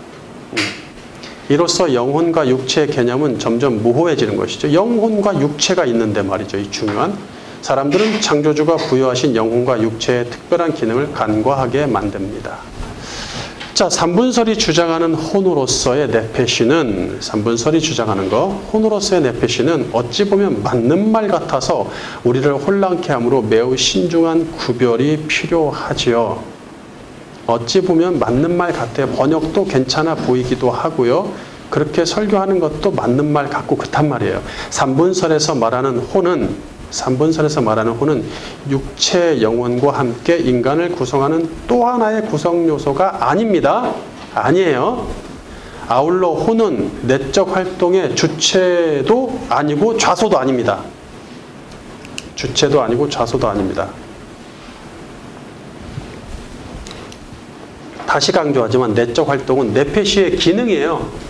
이로써 영혼과 육체의 개념은 점점 모호해지는 것이죠. 영혼과 육체가 있는데 말이죠. 이 중요한 사람들은 창조주가 부여하신 영혼과 육체의 특별한 기능을 간과하게 만듭니다. 자, 삼분설이 주장하는 혼으로서의 네페시는, 삼분설이 주장하는 거, 혼으로서의 네페시는 어찌 보면 맞는 말 같아서 우리를 혼란케 하므로 매우 신중한 구별이 필요하지요. 어찌 보면 맞는 말 같아요. 번역도 괜찮아 보이기도 하고요. 그렇게 설교하는 것도 맞는 말 같고 그렇단 말이에요. 삼분설에서 말하는 혼은 육체, 영혼과 함께 인간을 구성하는 또 하나의 구성 요소가 아닙니다. 아니에요. 아울러 혼은 내적 활동의 주체도 아니고 좌소도 아닙니다. 주체도 아니고 좌소도 아닙니다. 다시 강조하지만 내적 활동은 네페시의 기능이에요.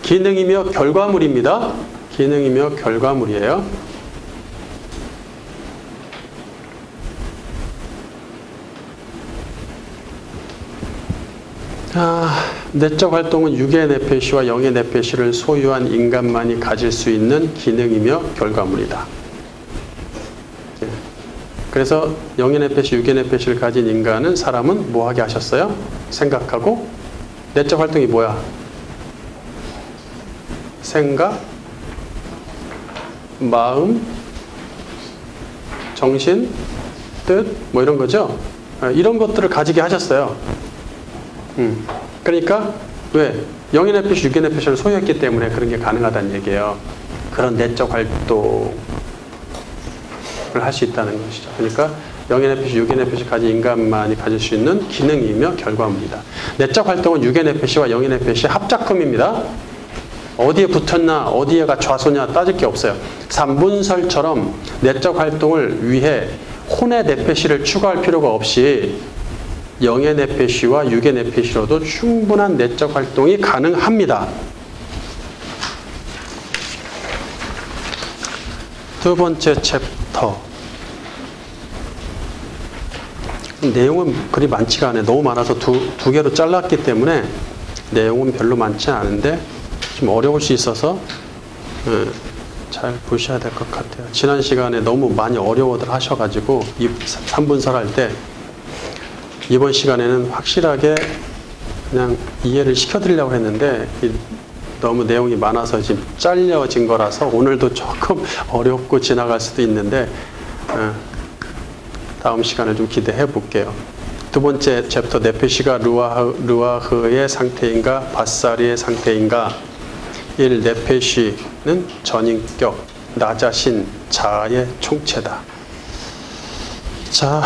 기능이며 결과물입니다. 기능이며 결과물이에요. 내적 활동은 육의 네페시와 영의 네페시를 소유한 인간만이 가질 수 있는 기능이며 결과물이다. 그래서 영의 네페시, 육의 네페시를 가진 인간은 사람은 뭐 하게 하셨어요? 생각하고. 내적 활동이 뭐야? 생각, 마음, 정신, 뜻, 뭐 이런 거죠? 이런 것들을 가지게 하셨어요. 그러니까 왜? 영의 네페시, 육의 네페시를 소유했기 때문에 그런 게 가능하다는 얘기예요. 그런 내적 활동을 할 수 있다는 것이죠. 그러니까 영의 네페시, 육의 네페시 가진 인간만이 가질 수 있는 기능이며 결과물이다. 내적 활동은 육의 네페시와 영의 네페시의 합작품입니다. 어디에 붙었나 어디에가 좌소냐 따질 게 없어요. 삼분설처럼 내적 활동을 위해 혼의 네페시를 추가할 필요가 없이 영의 네페시와 육의 네페시로도 충분한 내적 활동이 가능합니다. 두 번째 챕터. 내용은 그리 많지가 않아요. 너무 많아서 두 개로 잘랐기 때문에 내용은 별로 많지 않은데 좀 어려울 수 있어서 잘 보셔야 될 것 같아요. 지난 시간에 너무 많이 어려워들 하셔가지고 3분설 할 때 이번 시간에는 확실하게 그냥 이해를 시켜드리려고 했는데 너무 내용이 많아서 지금 잘려진 거라서 오늘도 조금 어렵고 지나갈 수도 있는데 다음 시간에 좀 기대해 볼게요. 두 번째 챕터 네페시가 르와흐의 상태인가 바사리의 상태인가. 1. 네페시는 전인격, 나 자신, 자아의 총체다. 자,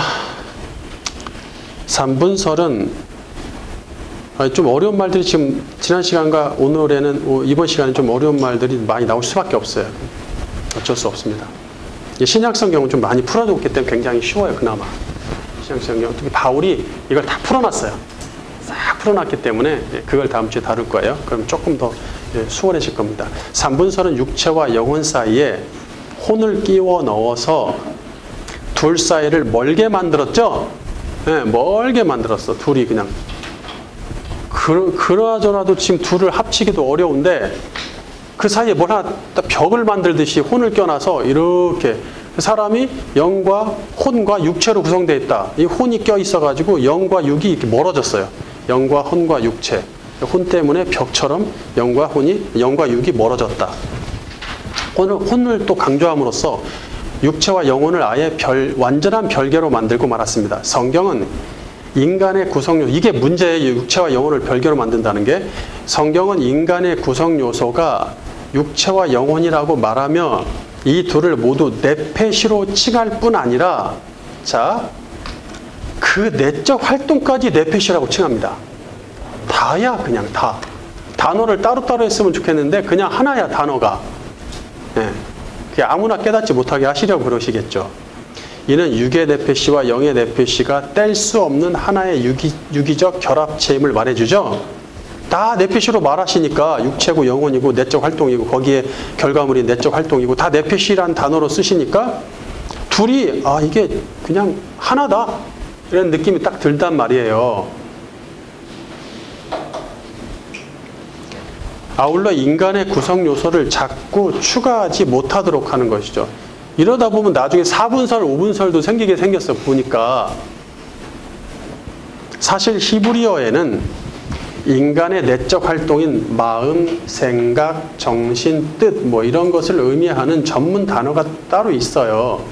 삼분설은 좀 어려운 말들이 지금 지난 시간과 오늘에는 이번 시간에 좀 어려운 말들이 많이 나올 수밖에 없어요. 어쩔 수 없습니다. 신약성경은 좀 많이 풀어줬기 때문에 굉장히 쉬워요. 그나마 신약성경 특히 바울이 이걸 다 풀어놨어요. 싹 풀어놨기 때문에 그걸 다음 주에 다룰 거예요. 그럼 조금 더 수월해질 겁니다. 삼분설은 육체와 영혼 사이에 혼을 끼워 넣어서 둘 사이를 멀게 만들었죠. 네, 멀게 만들었어. 둘이 그냥 그러저라도 지금 둘을 합치기도 어려운데 그 사이에 뭘 하나 벽을 만들듯이 혼을 껴놔서 이렇게 사람이 영과 혼과 육체로 구성되어 있다. 이 혼이 껴 있어가지고 영과 육이 이렇게 멀어졌어요. 영과 혼과 육체. 혼 때문에 벽처럼 영과 육이 멀어졌다. 혼을 또 강조함으로써 육체와 영혼을 아예 완전한 별개로 만들고 말았습니다. 성경은 인간의 구성 요소, 이게 문제예요. 육체와 영혼을 별개로 만든다는 게. 성경은 인간의 구성 요소가 육체와 영혼이라고 말하며 이 둘을 모두 네페시로 칭할 뿐 아니라 그 내적 활동까지 네페시라고 칭합니다. 다야 그냥 다. 단어를 따로따로 했으면 좋겠는데 그냥 하나야 단어가. 그냥 아무나 깨닫지 못하게 하시려고 그러시겠죠. 이는 육의 네페시와 영의 네페시가 뗄 수 없는 하나의 유기적 결합체임을 말해주죠. 다 네페시로 말하시니까 육체고 영혼이고 내적 활동이고 거기에 결과물이 내적 활동이고 다 네페시란 단어로 쓰시니까 둘이 이게 그냥 하나다 이런 느낌이 딱 들단 말이에요. 아울러 인간의 구성 요소를 자꾸 추가하지 못하도록 하는 것이죠. 이러다 보면 나중에 4분설, 5분설도 생기게 생겼어. 보니까 사실 히브리어에는 인간의 내적 활동인 마음, 생각, 정신, 뜻 뭐 이런 것을 의미하는 전문 단어가 따로 있어요.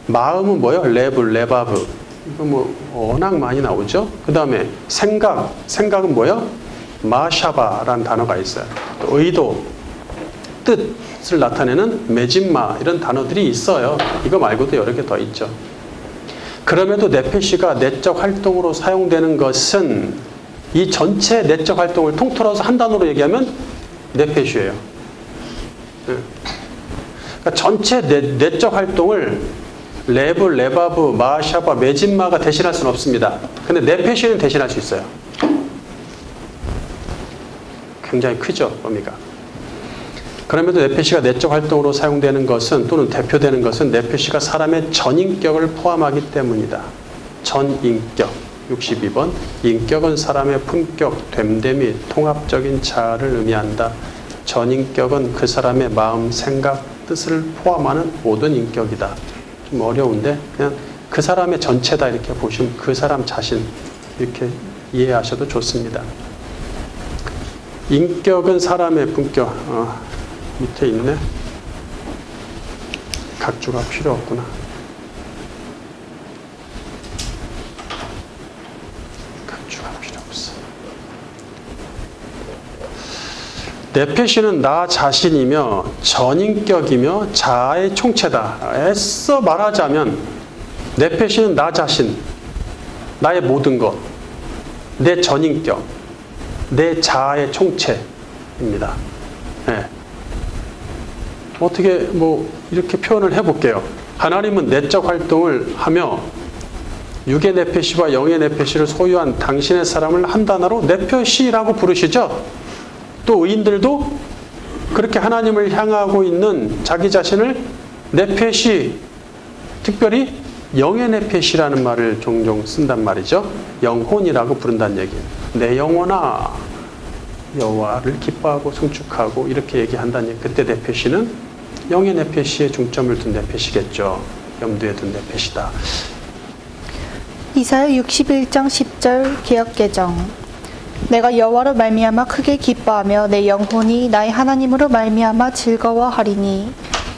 마음은 뭐예요? 레브, 레바브. 이거 뭐 워낙 많이 나오죠. 그 다음에 생각은 뭐예요? 마샤바라는 단어가 있어요. 또 의도, 뜻을 나타내는 메짐마 이런 단어들이 있어요. 이거 말고도 여러 개 더 있죠. 그럼에도 네페시가 내적 활동으로 사용되는 것은 이 전체 내적 활동을 통틀어서 한 단어로 얘기하면 네페시예요. 그러니까 전체 내적 활동을 레브, 레바브, 마샤바, 메짐마가 대신할 수는 없습니다. 근데 네페시는 대신할 수 있어요. 굉장히 크죠, 범위가. 그럼에도 네페시가 내적 활동으로 사용되는 것은 또는 대표되는 것은 네페시가 사람의 전인격을 포함하기 때문이다. 전인격 62번 인격은 사람의 품격, 됨됨이, 통합적인 자아를 의미한다. 전인격은 그 사람의 마음, 생각, 뜻을 포함하는 모든 인격이다. 좀 어려운데 그냥 그 사람의 전체다 이렇게 보시면 그 사람 자신 이렇게 이해하셔도 좋습니다. 인격은 사람의 품격. 밑에 있네. 각주가 필요 없구나. 각주가 필요 없어. 네페시는 나 자신이며 전인격이며 자아의 총체다. 애써 말하자면 네페시는 나 자신, 나의 모든 것, 내 전인격, 내 자아의 총체입니다. 네. 어떻게 뭐 이렇게 표현을 해볼게요. 하나님은 내적 활동을 하며 육의 네페시와 영의 네페시를 소유한 당신의 사람을 한 단어로 네페시라고 부르시죠. 또 의인들도 그렇게 하나님을 향하고 있는 자기 자신을 네페시, 특별히 영의 네페시라는 말을 종종 쓴단 말이죠. 영혼이라고 부른다는 얘기예요. 내 영혼아 여호와를 기뻐하고 송축하고 이렇게 얘기한다니 그때 네페시는 영의 네페시에 중점을 둔 네페시겠죠. 염두에 둔 네페시다. 이사야 61장 10절 개역개정. 내가 여호와로 말미암아 크게 기뻐하며 내 영혼이 나의 하나님으로 말미암아 즐거워하리니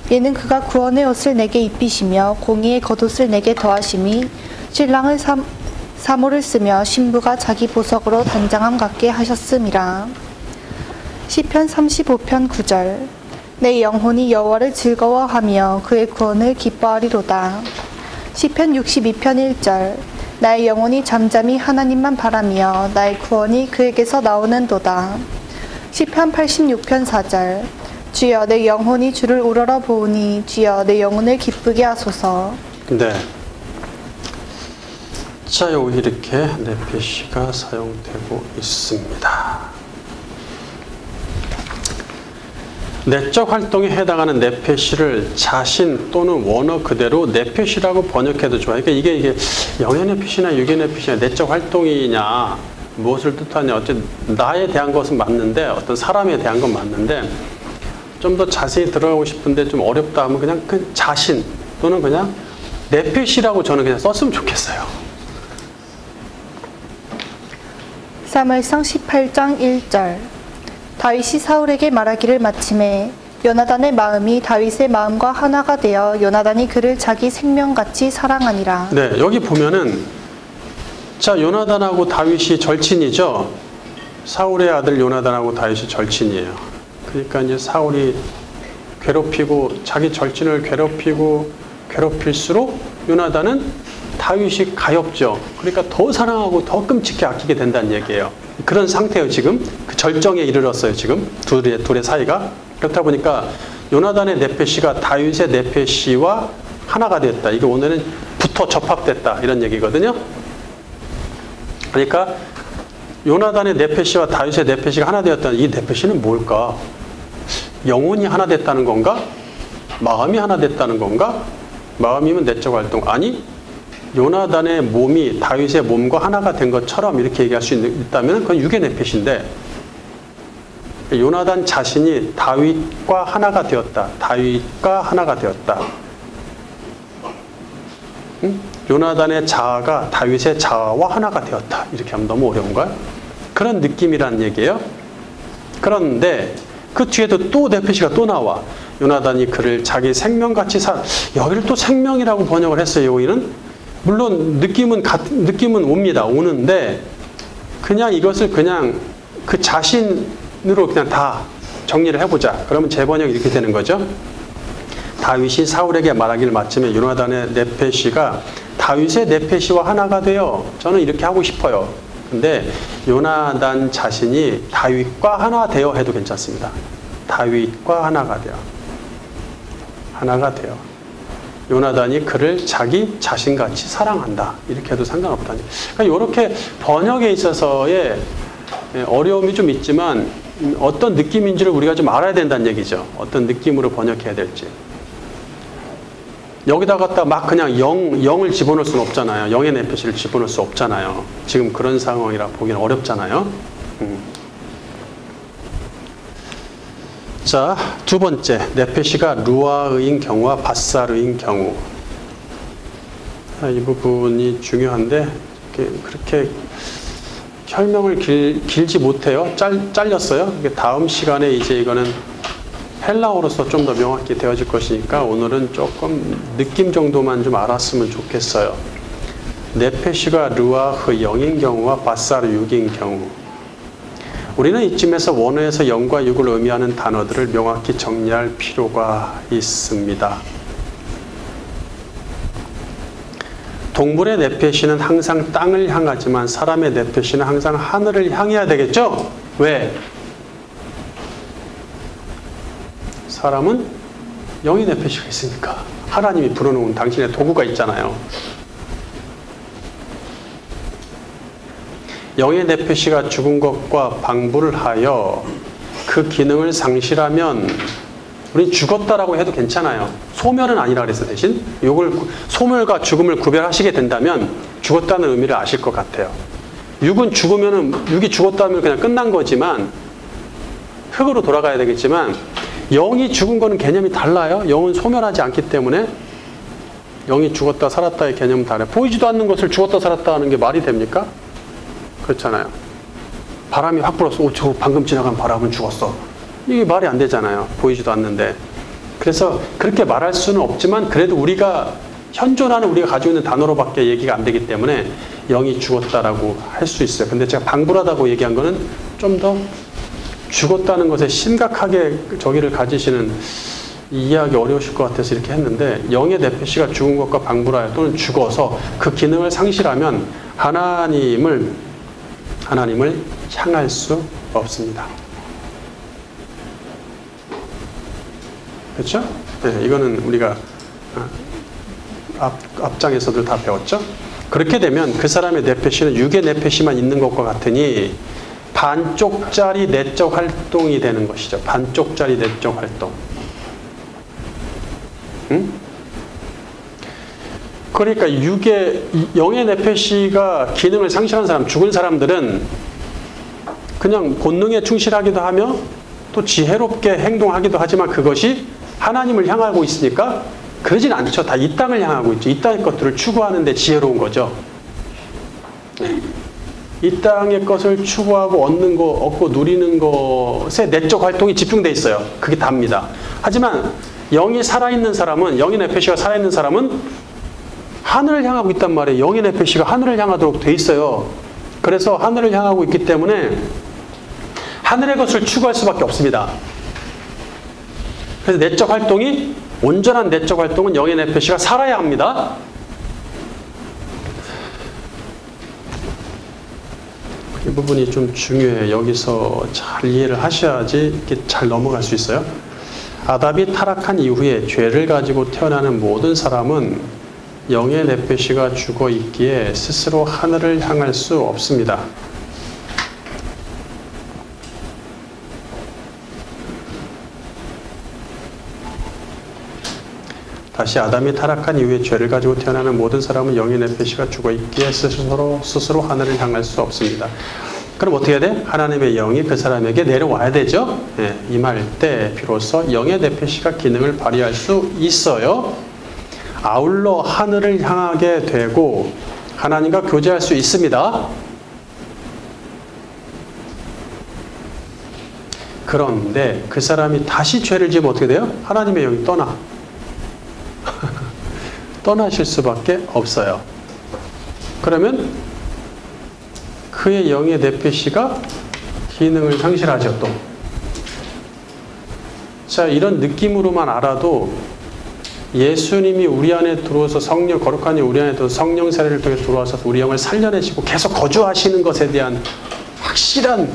이는 그가 구원의 옷을 내게 입히시며 공의의 겉옷을 내게 더하심이 신랑을 사모를 쓰며 신부가 자기 보석으로 단장함 같게 하셨음이라. 시편 35편 9절. 내 영혼이 여호와를 즐거워하며 그의 구원을 기뻐하리로다. 시편 62편 1절. 나의 영혼이 잠잠히 하나님만 바라며 나의 구원이 그에게서 나오는도다. 시편 86편 4절. 주여 내 영혼이 주를 우러러 보으니 주여 내 영혼을 기쁘게 하소서. 네. 자, 여기 이렇게 네페시가 사용되고 있습니다. 내적 활동에 해당하는 네페시를 자신 또는 원어 그대로 네페시라고 번역해도 좋아요. 그러니까 이게 영의 네페시나 육의 네페시나 내적 활동이냐 무엇을 뜻하냐 어쨌든 나에 대한 것은 맞는데 어떤 사람에 대한 건 맞는데 좀 더 자세히 들어가고 싶은데 좀 어렵다 하면 그냥 그 자신 또는 그냥 네페시라고 저는 그냥 썼으면 좋겠어요. 사무엘상 18장 1절. 다윗이 사울에게 말하기를 마침에 요나단의 마음이 다윗의 마음과 하나가 되어 요나단이 그를 자기 생명같이 사랑하니라. 네, 여기 보면은 자 요나단하고 다윗이 절친이죠. 사울의 아들 요나단하고 다윗이 절친이에요. 그러니까 이제 사울이 괴롭히고 자기 절친을 괴롭힐수록 요나단은 다윗이 가엾죠. 그러니까 더 사랑하고 더 끔찍히 아끼게 된다는 얘기예요. 그런 상태예요. 지금 그 절정에 이르렀어요. 지금 둘의 사이가. 그렇다 보니까 요나단의 네페시가 다윗의 네페시와 하나가 됐다. 이게 오늘은 붙어 접합됐다 이런 얘기거든요. 그러니까 요나단의 네페시와 다윗의 네페시가 하나 되었다는 이 네페시는 뭘까? 영혼이 하나 됐다는 건가? 마음이 하나 됐다는 건가? 마음이면 내적 활동. 아니 요나단의 몸이 다윗의 몸과 하나가 된 것처럼 이렇게 얘기할 수 있다면 그건 육의 네페시인데 요나단 자신이 다윗과 하나가 되었다. 다윗과 하나가 되었다. 요나단의 자아가 다윗의 자아와 하나가 되었다. 이렇게 하면 너무 어려운가요? 그런 느낌이란 얘기예요. 그런데 그 뒤에도 또 네페시가 또 나와. 요나단이 그를 자기 생명같이 여기를 또 생명이라고 번역을 했어요. 여기는 물론 느낌은 옵니다. 오는데 그냥 이것을 그냥 그 자신으로 그냥 다 정리를 해보자. 그러면 제 번역이 이렇게 되는 거죠. 다윗이 사울에게 말하기를 마침에 요나단의 네페시가 다윗의 네페시와 하나가 되어 저는 이렇게 하고 싶어요. 근데 요나단 자신이 다윗과 하나 되어 해도 괜찮습니다. 다윗과 하나가 되어. 하나가 되어. 요나단이 그를 자기 자신같이 사랑한다. 이렇게 해도 상관없다니. 그러니까 이렇게 번역에 있어서의 어려움이 좀 있지만 어떤 느낌인지를 우리가 좀 알아야 된다는 얘기죠. 어떤 느낌으로 번역해야 될지. 여기다 갖다 막 그냥 영을 집어넣을 수는 없잖아요. 영의 네페시를 집어넣을 수 없잖아요. 지금 그런 상황이라 보기는 어렵잖아요. 자, 두 번째, 네페시가 루아의인 경우와 바사르인 경우. 이 부분이 중요한데 그렇게 설명을 길지 못해요. 잘렸어요. 다음 시간에 이제 이거는 헬라어로서 좀 더 명확히 되어질 것이니까 오늘은 조금 느낌 정도만 좀 알았으면 좋겠어요. 네페시가 루아흐 영인 경우와 바사르 육인 경우. 우리는 이쯤에서 원어에서 영과 육을 의미하는 단어들을 명확히 정리할 필요가 있습니다. 동물의 네페시는 항상 땅을 향하지만 사람의 네페시는 항상 하늘을 향해야 되겠죠? 왜? 사람은 영의 네페시가 있으니까. 하나님이 불어놓은 당신의 도구가 있잖아요. 영의 네페시가 죽은 것과 방부를 하여 그 기능을 상실하면 우리 죽었다라고 해도 괜찮아요. 소멸은 아니라 그래서 대신 소멸과 죽음을 구별하시게 된다면 죽었다는 의미를 아실 것 같아요. 육이 죽었다면 그냥 끝난 거지만 흙으로 돌아가야 되겠지만 영이 죽은 거는 개념이 달라요. 영은 소멸하지 않기 때문에 영이 죽었다 살았다의 개념은 달라요. 보이지도 않는 것을 죽었다 살았다 하는 게 말이 됩니까? 그렇잖아요. 바람이 확 불었어. 저 방금 지나간 바람은 죽었어. 이게 말이 안 되잖아요. 보이지도 않는데. 그래서 그렇게 말할 수는 없지만 그래도 우리가 현존하는 우리가 가지고 있는 단어로밖에 얘기가 안 되기 때문에 영이 죽었다라고 할 수 있어요. 근데 제가 방불하다고 얘기한 거는 좀 더 죽었다는 것에 심각하게 저기를 가지시는 이해하기 어려우실 것 같아서 이렇게 했는데 영의 네페시가 죽은 것과 방불하여 또는 죽어서 그 기능을 상실하면 하나님을 향할 수 없습니다. 그렇죠? 네, 이거는 우리가 앞장에서도 다 배웠죠? 그렇게 되면 그 사람의 네페시는 육의 네페시만 있는 것과 같으니 반쪽짜리 내적 활동이 되는 것이죠. 반쪽짜리 내적 활동. 그러니까 영의 네페시가 기능을 상실한 사람, 죽은 사람들은 그냥 본능에 충실하기도 하며 또 지혜롭게 행동하기도 하지만 그것이 하나님을 향하고 있으니까 그러진 않죠. 다 이 땅을 향하고 있죠. 이 땅의 것들을 추구하는데 지혜로운 거죠. 이 땅의 것을 추구하고 얻고 누리는 것에 내적 활동이 집중돼 있어요. 그게 답니다. 하지만 영이 살아있는 사람은, 영의 네페시가 살아있는 사람은 하늘을 향하고 있단 말이에요. 영의 네페시가 하늘을 향하도록 돼 있어요. 그래서 하늘을 향하고 있기 때문에 하늘의 것을 추구할 수밖에 없습니다. 그래서 내적 활동이, 온전한 내적 활동은 영의 네페시가 살아야 합니다. 이 부분이 좀 중요해요. 여기서 잘 이해를 하셔야지 이렇게 잘 넘어갈 수 있어요. 아담이 타락한 이후에 죄를 가지고 태어나는 모든 사람은 영의 네페시가 죽어 있기에 스스로 하늘을 향할 수 없습니다. 다시 아담이 타락한 이후에 죄를 가지고 태어나는 모든 사람은 영의 네페시가 죽어 있기에 스스로 하늘을 향할 수 없습니다. 그럼 어떻게 해야 돼? 하나님의 영이 그 사람에게 내려와야 되죠. 네, 임할 때 비로소 영의 네페시가 기능을 발휘할 수 있어요. 아울러 하늘을 향하게 되고 하나님과 교제할 수 있습니다. 그런데 그 사람이 다시 죄를 지으면 어떻게 돼요? 하나님의 영이 떠나실 수밖에 없어요. 그러면 그의 영의 네페시가 기능을 상실하죠, 또. 자, 이런 느낌으로만 알아도 예수님이 우리 안에 들어와서 성령, 거룩한 영 우리 안에 들어와서 성령 세례를 통해 들어와서 우리 영을 살려내시고 계속 거주하시는 것에 대한 확실한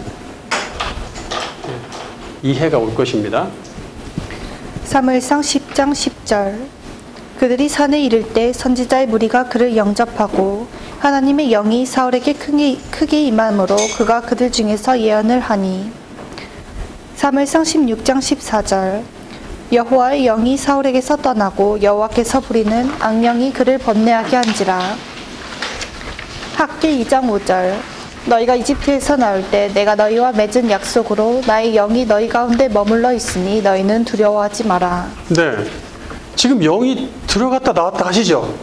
이해가 올 것입니다. 사무엘상 10장 10절. 그들이 산에 이를 때 선지자의 무리가 그를 영접하고 하나님의 영이 사울에게 크게 임함으로 그가 그들 중에서 예언을 하니. 사무엘상 16장 14절. 여호와의 영이 사울에게서 떠나고 여호와께서 부리는 악령이 그를 번뇌하게 한지라. 학기 2장 5절. 너희가 이집트에서 나올 때 내가 너희와 맺은 약속으로 나의 영이 너희 가운데 머물러 있으니 너희는 두려워하지 마라. 네. 지금 영이 들어갔다 나왔다 하시죠?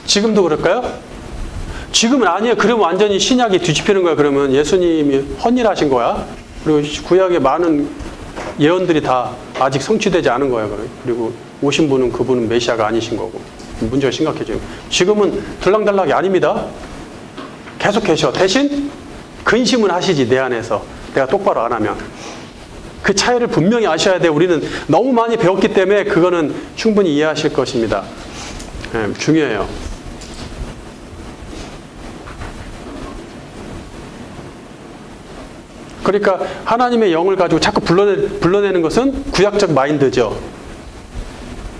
지금도 그럴까요? 지금은 아니에요. 그러면 완전히 신약이 뒤집히는 거야. 그러면 예수님이 헛일하신 거야. 그리고 구약의 많은 예언들이 다 아직 성취되지 않은 거예요. 그리고 오신 분은 그분은 메시아가 아니신 거고. 문제가 심각해져요. 지금은 들락달락이 아닙니다. 계속 계셔. 대신 근심은 하시지, 내 안에서. 내가 똑바로 안 하면. 그 차이를 분명히 아셔야 돼요. 우리는 너무 많이 배웠기 때문에 그거는 충분히 이해하실 것입니다. 네, 중요해요. 그러니까 하나님의 영을 가지고 자꾸 불러내는 것은 구약적 마인드죠.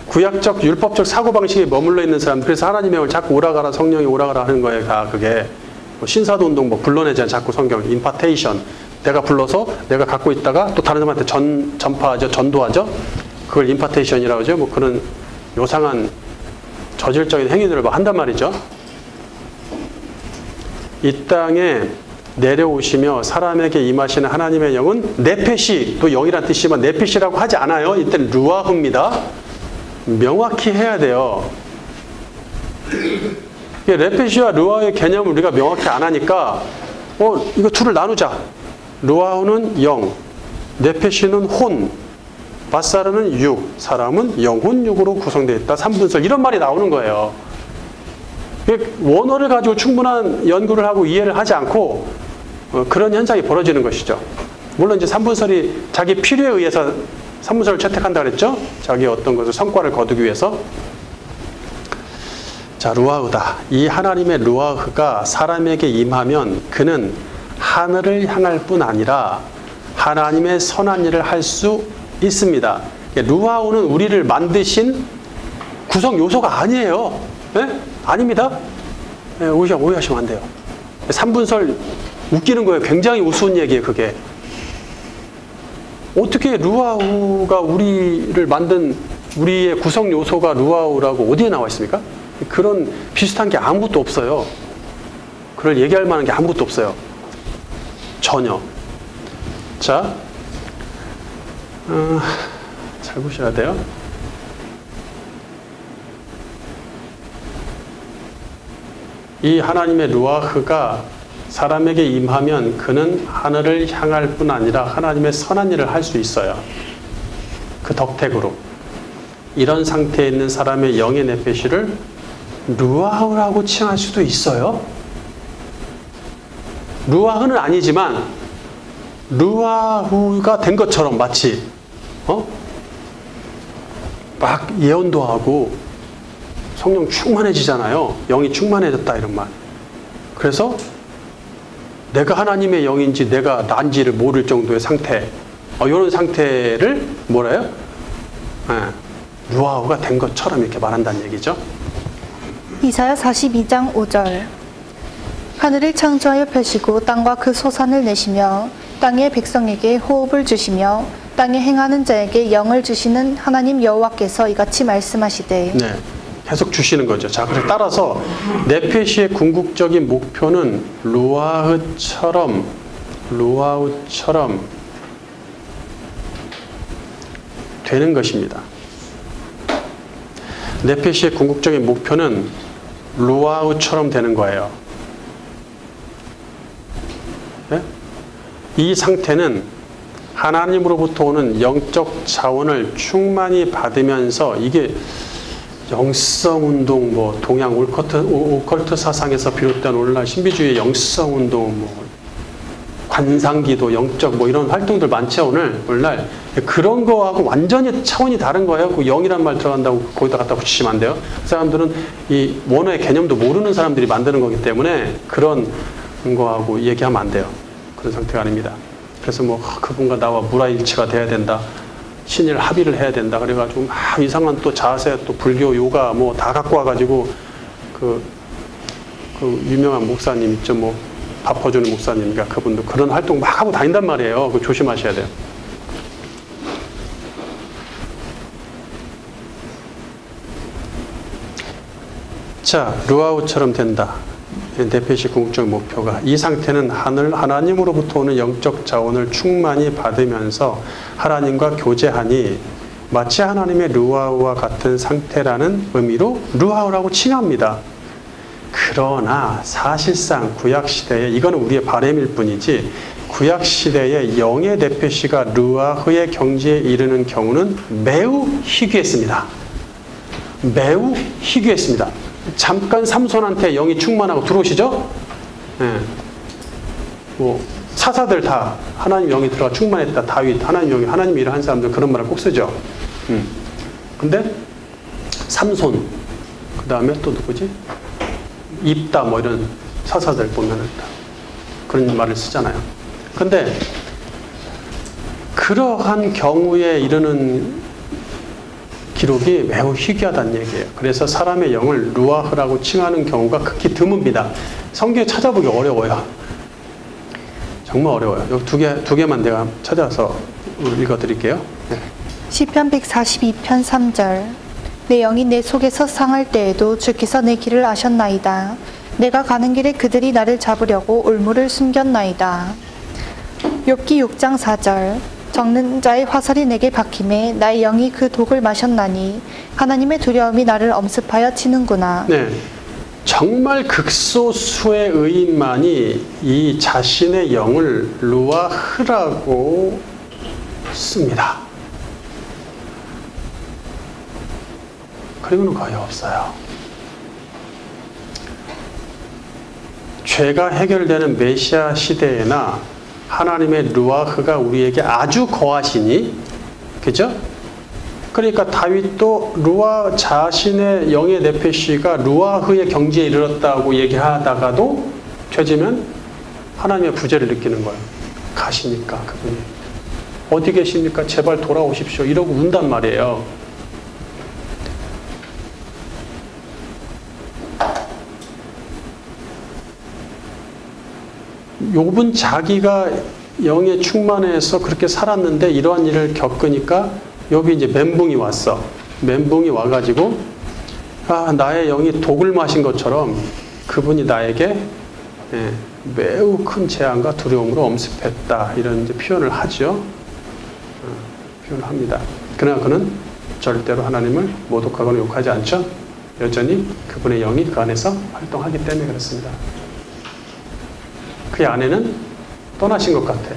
구약적 율법적 사고방식에 머물러 있는 사람, 그래서 하나님의 영을 자꾸 오라가라, 성령이 오라가라 하는 거예요. 다 그게 신사도 운동 불러내잖아요. 자꾸 성경 임파테이션, 내가 불러서 내가 갖고 있다가 또 다른 사람한테 전파하죠. 전도하죠. 그걸 임파테이션이라고 하죠. 그런 요상한 저질적인 행위들을 한단 말이죠. 이 땅에 내려오시며 사람에게 임하시는 하나님의 영은 네페시, 또 영이란 뜻이지만 네페시라고 하지 않아요. 이때는 루아흐입니다. 명확히 해야 돼요. 네페시와 루아흐의 개념을 우리가 명확히 안 하니까 이거 둘을 나누자. 루아흐는 영, 네페시는 혼, 바사르는 육, 사람은 영혼 육으로 구성되어 있다. 3분설 이런 말이 나오는 거예요. 원어를 가지고 충분한 연구를 하고 이해를 하지 않고 그런 현상이 벌어지는 것이죠. 물론 이제 3분설이 자기 필요에 의해서 3분설을 채택한다 그랬죠. 자기 어떤 것을 성과를 거두기 위해서. 자, 루아흐다. 이 하나님의 루아흐가 사람에게 임하면 그는 하늘을 향할 뿐 아니라 하나님의 선한 일을 할 수 있습니다. 루아흐는 우리를 만드신 구성 요소가 아니에요. 네? 아닙니다. 네, 오해하시면 안 돼요. 3분설 웃기는 거예요. 굉장히 우스운 얘기예요, 그게. 어떻게 루아흐가 우리를 만든 우리의 구성 요소가 루아흐라고 어디에 나와 있습니까? 그런 비슷한 게 아무것도 없어요. 그걸 얘기할 만한 게 아무것도 없어요. 전혀. 자, 잘 보셔야 돼요. 이 하나님의 루아흐가 사람에게 임하면 그는 하늘을 향할 뿐 아니라 하나님의 선한 일을 할 수 있어요. 그 덕택으로. 이런 상태에 있는 사람의 영의 네페시를 루아흐라고 칭할 수도 있어요. 루아흐는 아니지만 루아흐가 된 것처럼 마치 막 예언도 하고 성령 충만해지잖아요. 영이 충만해졌다 이런 말. 그래서 내가 하나님의 영인지 내가 난지를 모를 정도의 상태, 이런 상태를 뭐래요? 루아흐가 된 것처럼 이렇게 말한다는 얘기죠. 이사야 42장 5절. 하늘을 창조하여 펴시고 땅과 그 소산을 내시며 땅의 백성에게 호흡을 주시며 땅에 행하는 자에게 영을 주시는 하나님 여호와께서 이같이 말씀하시되. 네, 계속 주시는 거죠. 자, 그래서 따라서 네페시의 궁극적인 목표는 루아흐처럼 되는 것입니다. 네페시의 궁극적인 목표는 루아우처럼 되는 거예요. 네? 이 상태는 하나님으로부터 오는 영적 자원을 충만히 받으면서 이게 영성운동, 뭐 동양 오컬트 사상에서 비롯된 오늘날 신비주의의 영성운동, 뭐 관상기도, 영적 뭐 이런 활동들 많죠. 오늘날 그런 거하고 완전히 차원이 다른 거예요. 그 영이란 말 들어간다고 거기다 갖다 붙이시면 안 돼요. 그 사람들은 이 원어의 개념도 모르는 사람들이 만드는 거기 때문에 그런 거하고 얘기하면 안 돼요. 그런 상태가 아닙니다. 그래서 뭐 그분과 나와 무라일치가 돼야 된다. 신일 합의를 해야 된다. 그래가지고 막 이상한 또 자세, 또 불교, 요가 뭐 다 갖고 와가지고 그 유명한 목사님 있죠. 뭐 바퍼주는 목사님이니까 그분도 그런 활동 막 하고 다닌단 말이에요. 그거 조심하셔야 돼요. 자, 루아우처럼 된다. 네페시 궁극적 목표가 이 상태는 하나님으로부터 오는 영적 자원을 충만히 받으면서 하나님과 교제하니 마치 하나님의 루아우와 같은 상태라는 의미로 루아우라고 칭합니다. 그러나 사실상 구약시대에 이거는 우리의 바람일 뿐이지 구약시대에 영의 네페시가 루아흐의 경지에 이르는 경우는 매우 희귀했습니다. 매우 희귀했습니다. 잠깐 삼손한테 영이 충만하고 들어오시죠? 네. 뭐 사사들 다 하나님 영이 들어가 충만했다. 다윗 하나님 영이 하나님 일을 한 사람들 그런 말을 꼭 쓰죠. 근데 삼손 그 다음에 또 누구지? 입다 뭐 이런 사사들 보면은 그런 말을 쓰잖아요. 근데 그러한 경우에 이르는 기록이 매우 희귀하다는 얘기예요. 그래서 사람의 영을 루아흐라고 칭하는 경우가 극히 드뭅니다. 성경에 찾아보기 어려워요. 정말 어려워요. 여기 두 개만 내가 찾아서 읽어드릴게요. 네. 시편 142편 3절 내 영이 내 속에서 상할 때에도 주께서 내 길을 아셨나이다. 내가 가는 길에 그들이 나를 잡으려고 올무를 숨겼나이다. 욥기 6장 4절 적는 자의 화살이 내게 박힘에 나의 영이 그 독을 마셨나니 하나님의 두려움이 나를 엄습하여 치는구나. 네, 정말 극소수의 의인만이 이 자신의 영을 루아흐라고 씁니다. 그리고는 거의 없어요. 죄가 해결되는 메시아 시대에나 하나님의 루아흐가 우리에게 아주 거하시니, 그죠? 그러니까 다윗도 자신의 영의 네페시가 루아흐의 경지에 이르렀다고 얘기하다가도 죄지면 하나님의 부재를 느끼는 거예요. 가시니까 그분이. 어디 계십니까? 제발 돌아오십시오. 이러고 운단 말이에요. 욥은 자기가 영에 충만해서 그렇게 살았는데 이러한 일을 겪으니까 욥이 이제 멘붕이 왔어. 멘붕이 와가지고 나의 영이 독을 마신 것처럼 그분이 나에게 매우 큰 재앙과 두려움으로 엄습했다. 이런 이제 표현을 하죠. 표현을 합니다. 그러나 그는 절대로 하나님을 모독하거나 욕하지 않죠. 여전히 그분의 영이 그 안에서 활동하기 때문에 그렇습니다. 그 아내는 떠나신 것 같아.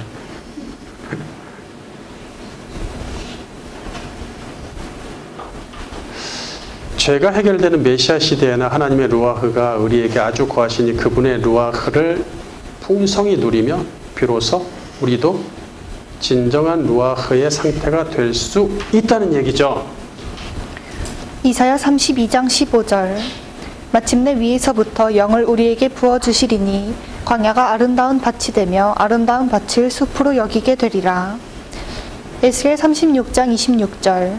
죄가 해결되는 메시아 시대에나 하나님의 루아흐가 우리에게 아주 거하시니 그분의 루아흐를 풍성히 누리며 비로소 우리도 진정한 루아흐의 상태가 될 수 있다는 얘기죠. 이사야 32장 15절 마침내 위에서부터 영을 우리에게 부어주시리니 광야가 아름다운 밭이 되며 아름다운 밭을 숲으로 여기게 되리라. 에스겔 36장 26절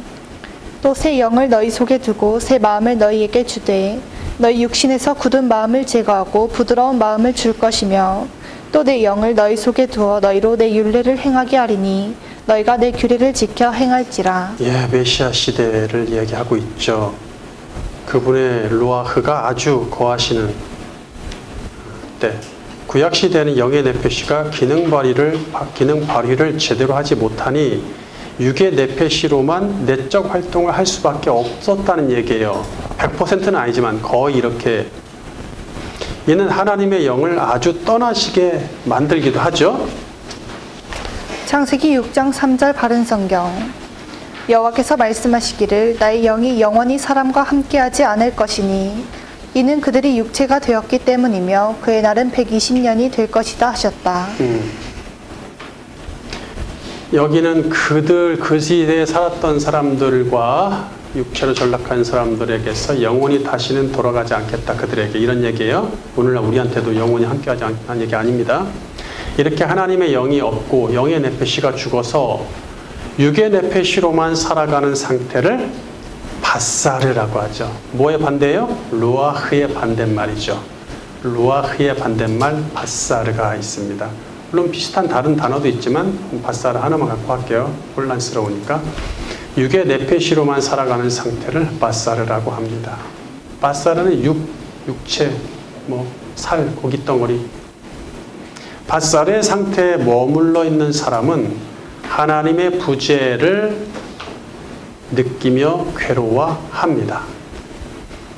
또 새 영을 너희 속에 두고 새 마음을 너희에게 주되 너희 육신에서 굳은 마음을 제거하고 부드러운 마음을 줄 것이며 또 내 영을 너희 속에 두어 너희로 내 율례를 행하게 하리니 너희가 내 규례를 지켜 행할지라. 예, 메시아 시대를 얘기하고 있죠. 그분의 루아흐가 아주 거하시는 때 구약 시대에는 영의 네페시가 기능 발휘를 제대로 하지 못하니 육의 네페시로만 내적 활동을 할 수밖에 없었다는 얘기예요. 100%는 아니지만 거의 이렇게. 이는 하나님의 영을 아주 떠나시게 만들기도 하죠. 창세기 6장 3절 바른 성경. 여호와께서 말씀하시기를 나의 영이 영원히 사람과 함께하지 않을 것이니 이는 그들이 육체가 되었기 때문이며 그의 날은 120년이 될 것이다 하셨다. 여기는 그들 그 시대에 살았던 사람들과 육체로 전락한 사람들에게서 영원히 다시는 돌아가지 않겠다. 그들에게 이런 얘기예요. 오늘날 우리한테도 영원히 함께하지 않는 얘기 아닙니다. 이렇게 하나님의 영이 없고 영의 네페시가 죽어서 육의 네페시로만 살아가는 상태를 바사르라고 하죠. 뭐의 반대예요? 루아흐의 반대말이죠. 루아흐의 반대말 바사르가 있습니다. 물론 비슷한 다른 단어도 있지만 바사르 하나만 갖고 할게요. 혼란스러우니까. 육의 네페시로만 살아가는 상태를 바사르라고 합니다. 바사르는 육체, 살, 고깃덩어리. 바사르의 상태에 머물러 있는 사람은 하나님의 부재를 느끼며 괴로워합니다.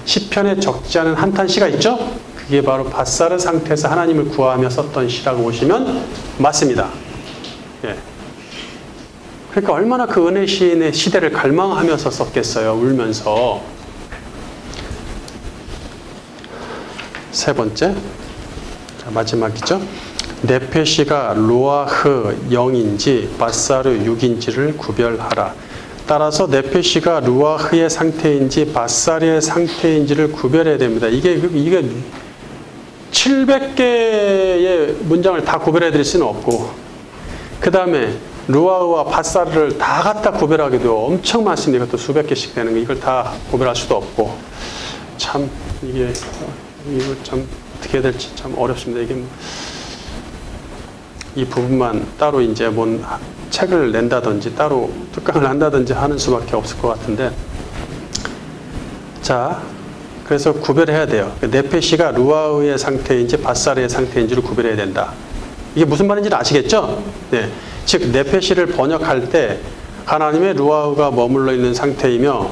시편에 적지 않은 한탄시가 있죠? 그게 바로 바사르 상태에서 하나님을 구하며 썼던 시라고 보시면 맞습니다. 예. 그러니까 얼마나 그 은혜 시인의 시대를 갈망하면서 썼겠어요. 울면서. 세 번째, 자, 마지막이죠. 네페시가 루아흐 영인지 바사르 육인지를 구별하라. 따라서 네페시가 루아흐의 상태인지 바사르의 상태인지를 구별해야 됩니다. 이게 700개의 문장을 다 구별해 드릴 수는 없고, 그 다음에 루아흐와 바사르를 다 갖다 구별하기도 엄청 많습니다. 이것도 수백 개씩 되는 거, 이걸 다 구별할 수도 없고, 참 이걸 참 어떻게 해야 될지 참 어렵습니다. 이게 이 부분만 따로 이제 뭔 책을 낸다든지 따로 특강을 한다든지 하는 수밖에 없을 것 같은데, 자, 그래서 구별해야 돼요. 네페시가 루아흐의 상태인지 바사르의 상태인지를 구별해야 된다. 이게 무슨 말인지는 아시겠죠? 네. 즉 네페시를 번역할 때 하나님의 루아흐가 머물러 있는 상태이며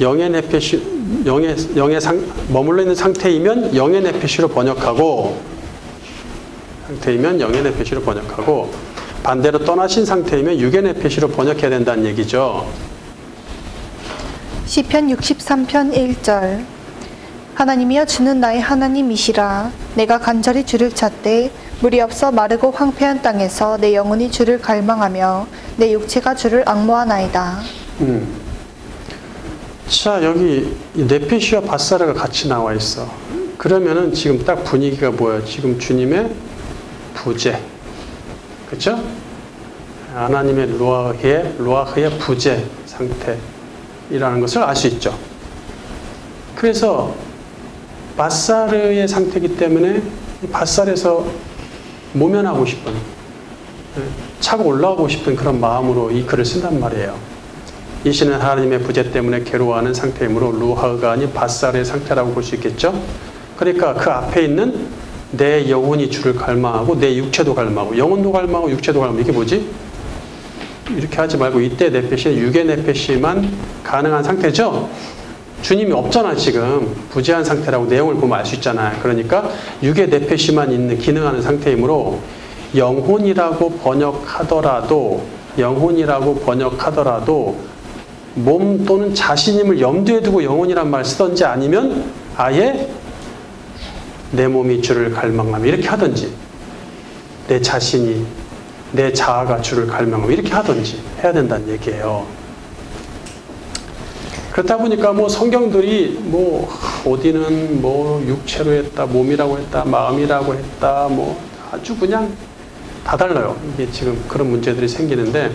영의 네페시 머물러 있는 상태이면 영의 네페시로 번역하고 반대로 떠나신 상태이면 육의 네페시로 번역해야 된다는 얘기죠. 시편 63편 1절. 하나님이여 주는 나의 하나님이시라. 내가 간절히 주를 찾되 물이 없어 마르고 황폐한 땅에서 내 영혼이 주를 갈망하며 내 육체가 주를 앙모하나이다. 자, 여기 네페시와 바사르가 같이 나와 있어. 그러면은 지금 딱 분위기가 뭐예요? 지금 주님의 부재, 그렇죠? 하나님의 루아흐의 부재 상태이라는 것을 알 수 있죠. 그래서 바사르의 상태이기 때문에 바사르에서 모면하고 싶은, 차고 올라오고 싶은 그런 마음으로 이 글을 쓴단 말이에요. 이 시는 하나님의 부재 때문에 괴로워하는 상태이므로 루아흐가 아닌 바사르의 상태라고 볼 수 있겠죠. 그러니까 그 앞에 있는 내 영혼이 주를 갈망하고 내 육체도 갈망하고, 영혼도 갈망하고 육체도 갈망하고, 이게 뭐지? 이렇게 하지 말고 이때 네페시는 육의 네페시만 가능한 상태죠. 주님이 없잖아. 지금 부재한 상태라고 내용을 보면 알 수 있잖아요. 그러니까 육의 네페시만 있는 기능하는 상태이므로 영혼이라고 번역하더라도 몸 또는 자신임을 염두에 두고 영혼이란 말 쓰던지, 아니면 아예 내 몸이 주를 갈망하며 이렇게 하든지, 내 자신이, 내 자아가 주를 갈망하며 이렇게 하든지 해야 된다는 얘기예요. 그렇다 보니까 성경들이 어디는 육체로 했다, 몸이라고 했다, 마음이라고 했다, 아주 그냥 다 달라요. 이게 지금 그런 문제들이 생기는데,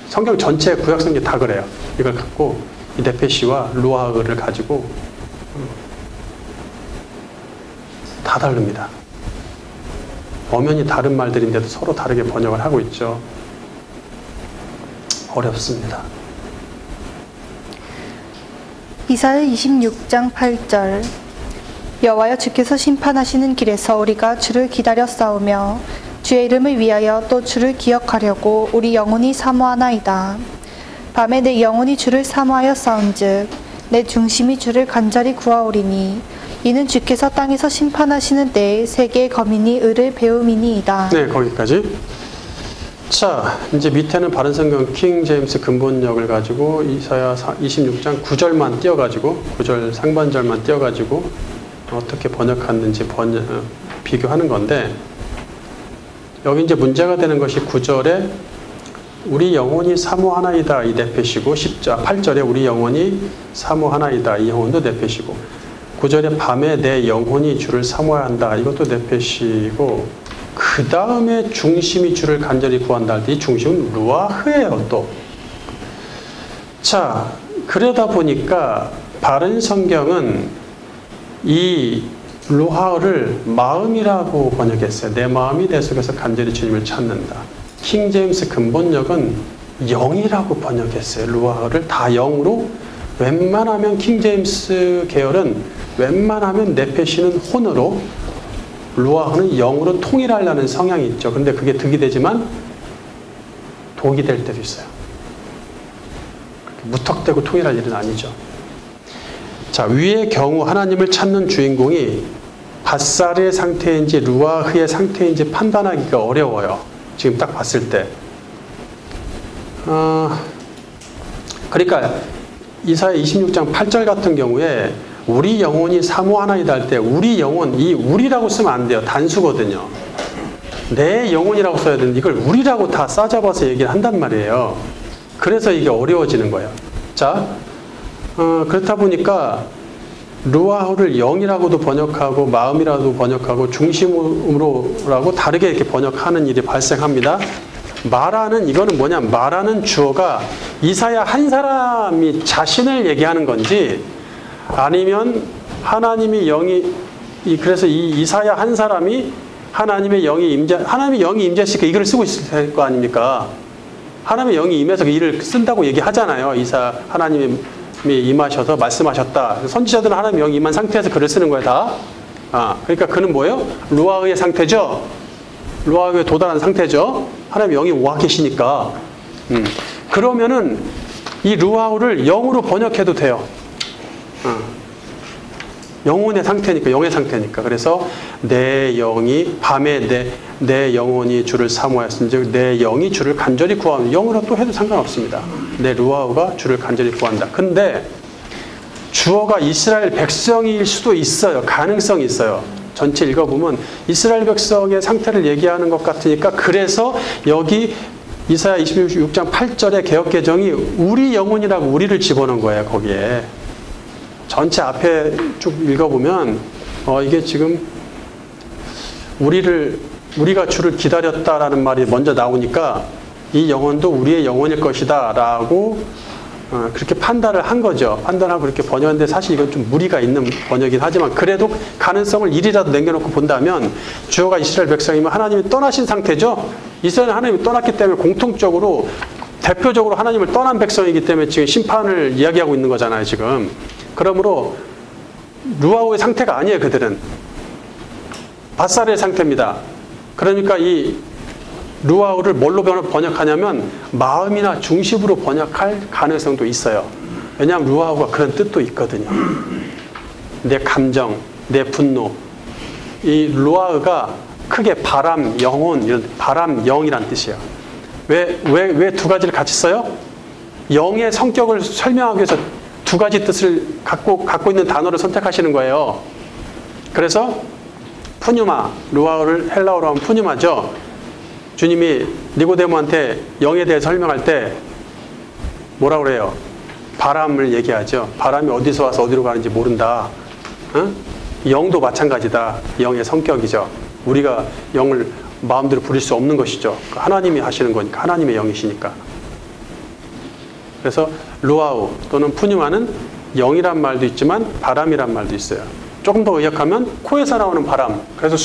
성경 전체 구약 성경 다 그래요. 이걸 갖고 이 네페시와 루아흐를 가지고 다 다릅니다. 엄연히 다른 말들인데도 서로 다르게 번역을 하고 있죠. 어렵습니다. 이사야 26장 8절. 여호와여 주께서 심판하시는 길에서 우리가 주를 기다려 싸우며 주의 이름을 위하여 또 주를 기억하려고 우리 영혼이 사모하나이다. 밤에 내 영혼이 주를 사모하여 싸운즉 내 중심이 주를 간절히 구하오리니 이는 주께서 땅에서 심판하시는 때에 세계의 거민이 을을 배움이니이다. 네, 거기까지. 자, 이제 밑에는 바른성경 킹 제임스 근본역을 가지고 이사야 26장 9절만 띄워가지고 9절 상반절만 띄워가지고 어떻게 번역했는지 비교하는 건데, 여기 이제 문제가 되는 것이 9절에 우리 영혼이 사모하나이다 이 내패시고 8절에 우리 영혼이 사모하나이다 이 영혼도 내패시고 9절에 밤에 내 영혼이 주를 사모해야 한다 이것도 내패시고 그 다음에 중심이 주를 간절히 구한다 할 때 이 중심은 루아흐예요 또. 자, 그러다 보니까 바른 성경은 이 루아흐를 마음이라고 번역했어요. 내 마음이 내 속에서 간절히 주님을 찾는다. 킹 제임스 근본역은 영이라고 번역했어요. 루아흐를 다 영으로. 웬만하면 킹 제임스 계열은 웬만하면 내패시는 혼으로, 루아흐는 영으로 통일하려는 성향이 있죠. 그런데 그게 득이 되지만 독이 될 때도 있어요. 무턱대고 통일할 일은 아니죠. 자, 위의 경우 하나님을 찾는 주인공이 밧살의 상태인지 루아흐의 상태인지 판단하기가 어려워요. 지금 딱 봤을 때. 그러니까 이사야 26장 8절 같은 경우에 우리 영혼이 사모하나이다 할 때 우리 영혼, 이 우리라고 쓰면 안 돼요. 단수거든요. 내 영혼이라고 써야 되는데 이걸 우리라고 다 싸잡아서 얘기를 한단 말이에요. 그래서 이게 어려워지는 거예요. 자, 그렇다 보니까 루아흐를 영이라고도 번역하고 마음이라도 번역하고 중심으로라고 다르게 이렇게 번역하는 일이 발생합니다. 말하는, 이거는 뭐냐, 말하는 주어가 이사야 한 사람이 자신을 얘기하는 건지 아니면 하나님이 영이, 그래서 이 이사야 한 사람이 하나님의 영이 임재했으니까 이 글을 쓰고 있을 거 아닙니까? 하나님의 영이 임해서 그 일을 쓴다고 얘기하잖아요. 하나님이 임하셔서 말씀하셨다. 선지자들은 하나님의 영이 임한 상태에서 글을 쓰는 거예요, 다. 그러니까 그는 뭐예요? 루아흐의 상태죠? 루아흐에 도달한 상태죠? 하나님의 영이 와 계시니까. 그러면은 이 루아흐를 영으로 번역해도 돼요. 영혼의 상태니까, 영의 상태니까. 그래서 내 영이 밤에 내 영혼이 주를 사모하였은즉 내 영이 주를 간절히 구하는, 영으로 또 해도 상관없습니다. 내 루아흐가 주를 간절히 구한다. 근데 주어가 이스라엘 백성일 수도 있어요. 가능성이 있어요. 전체 읽어보면 이스라엘 백성의 상태를 얘기하는 것 같으니까, 그래서 여기 이사야 26장 8절의 개역개정이 우리 영혼이라고 우리를 집어넣은 거예요. 거기에 전체 앞에 쭉 읽어보면 이게 지금 우리가 주를 기다렸다라는 말이 먼저 나오니까 이 영혼도 우리의 영혼일 것이다 라고 그렇게 판단을 한 거죠. 판단하고 그렇게 번역했는데 사실 이건 좀 무리가 있는 번역이긴 하지만 그래도 가능성을 일이라도 남겨놓고 본다면 주어가 이스라엘 백성이면 하나님이 떠나신 상태죠. 이스라엘은 하나님이 떠났기 때문에 공통적으로 대표적으로 하나님을 떠난 백성이기 때문에 지금 심판을 이야기하고 있는 거잖아요. 지금. 그러므로 루아흐의 상태가 아니에요. 그들은 밧살의 상태입니다. 그러니까 이 루아흐를 뭘로 번역하냐면 마음이나 중심으로 번역할 가능성도 있어요. 왜냐하면 루아흐가 그런 뜻도 있거든요. 내 감정, 내 분노. 이 루아흐가 크게 바람, 영혼, 이런 바람, 영이란 뜻이에요. 왜 두 가지를 같이 써요? 영의 성격을 설명하기 위해서 두 가지 뜻을 갖고 있는 단어를 선택하시는 거예요. 그래서 푸뉴마, 루아흐를 헬라어로 하면 푸뉴마죠. 주님이 니고데모한테 영에 대해 설명할 때 뭐라 그래요? 바람을 얘기하죠. 바람이 어디서 와서 어디로 가는지 모른다. 영도 마찬가지다. 영의 성격이죠. 우리가 영을 마음대로 부릴 수 없는 것이죠. 하나님이 하시는 거니까, 하나님의 영이시니까. 그래서 루아흐 또는 푸뉴마는 영이란 말도 있지만 바람이란 말도 있어요. 조금 더 의역하면 코에서 나오는 바람, 그래서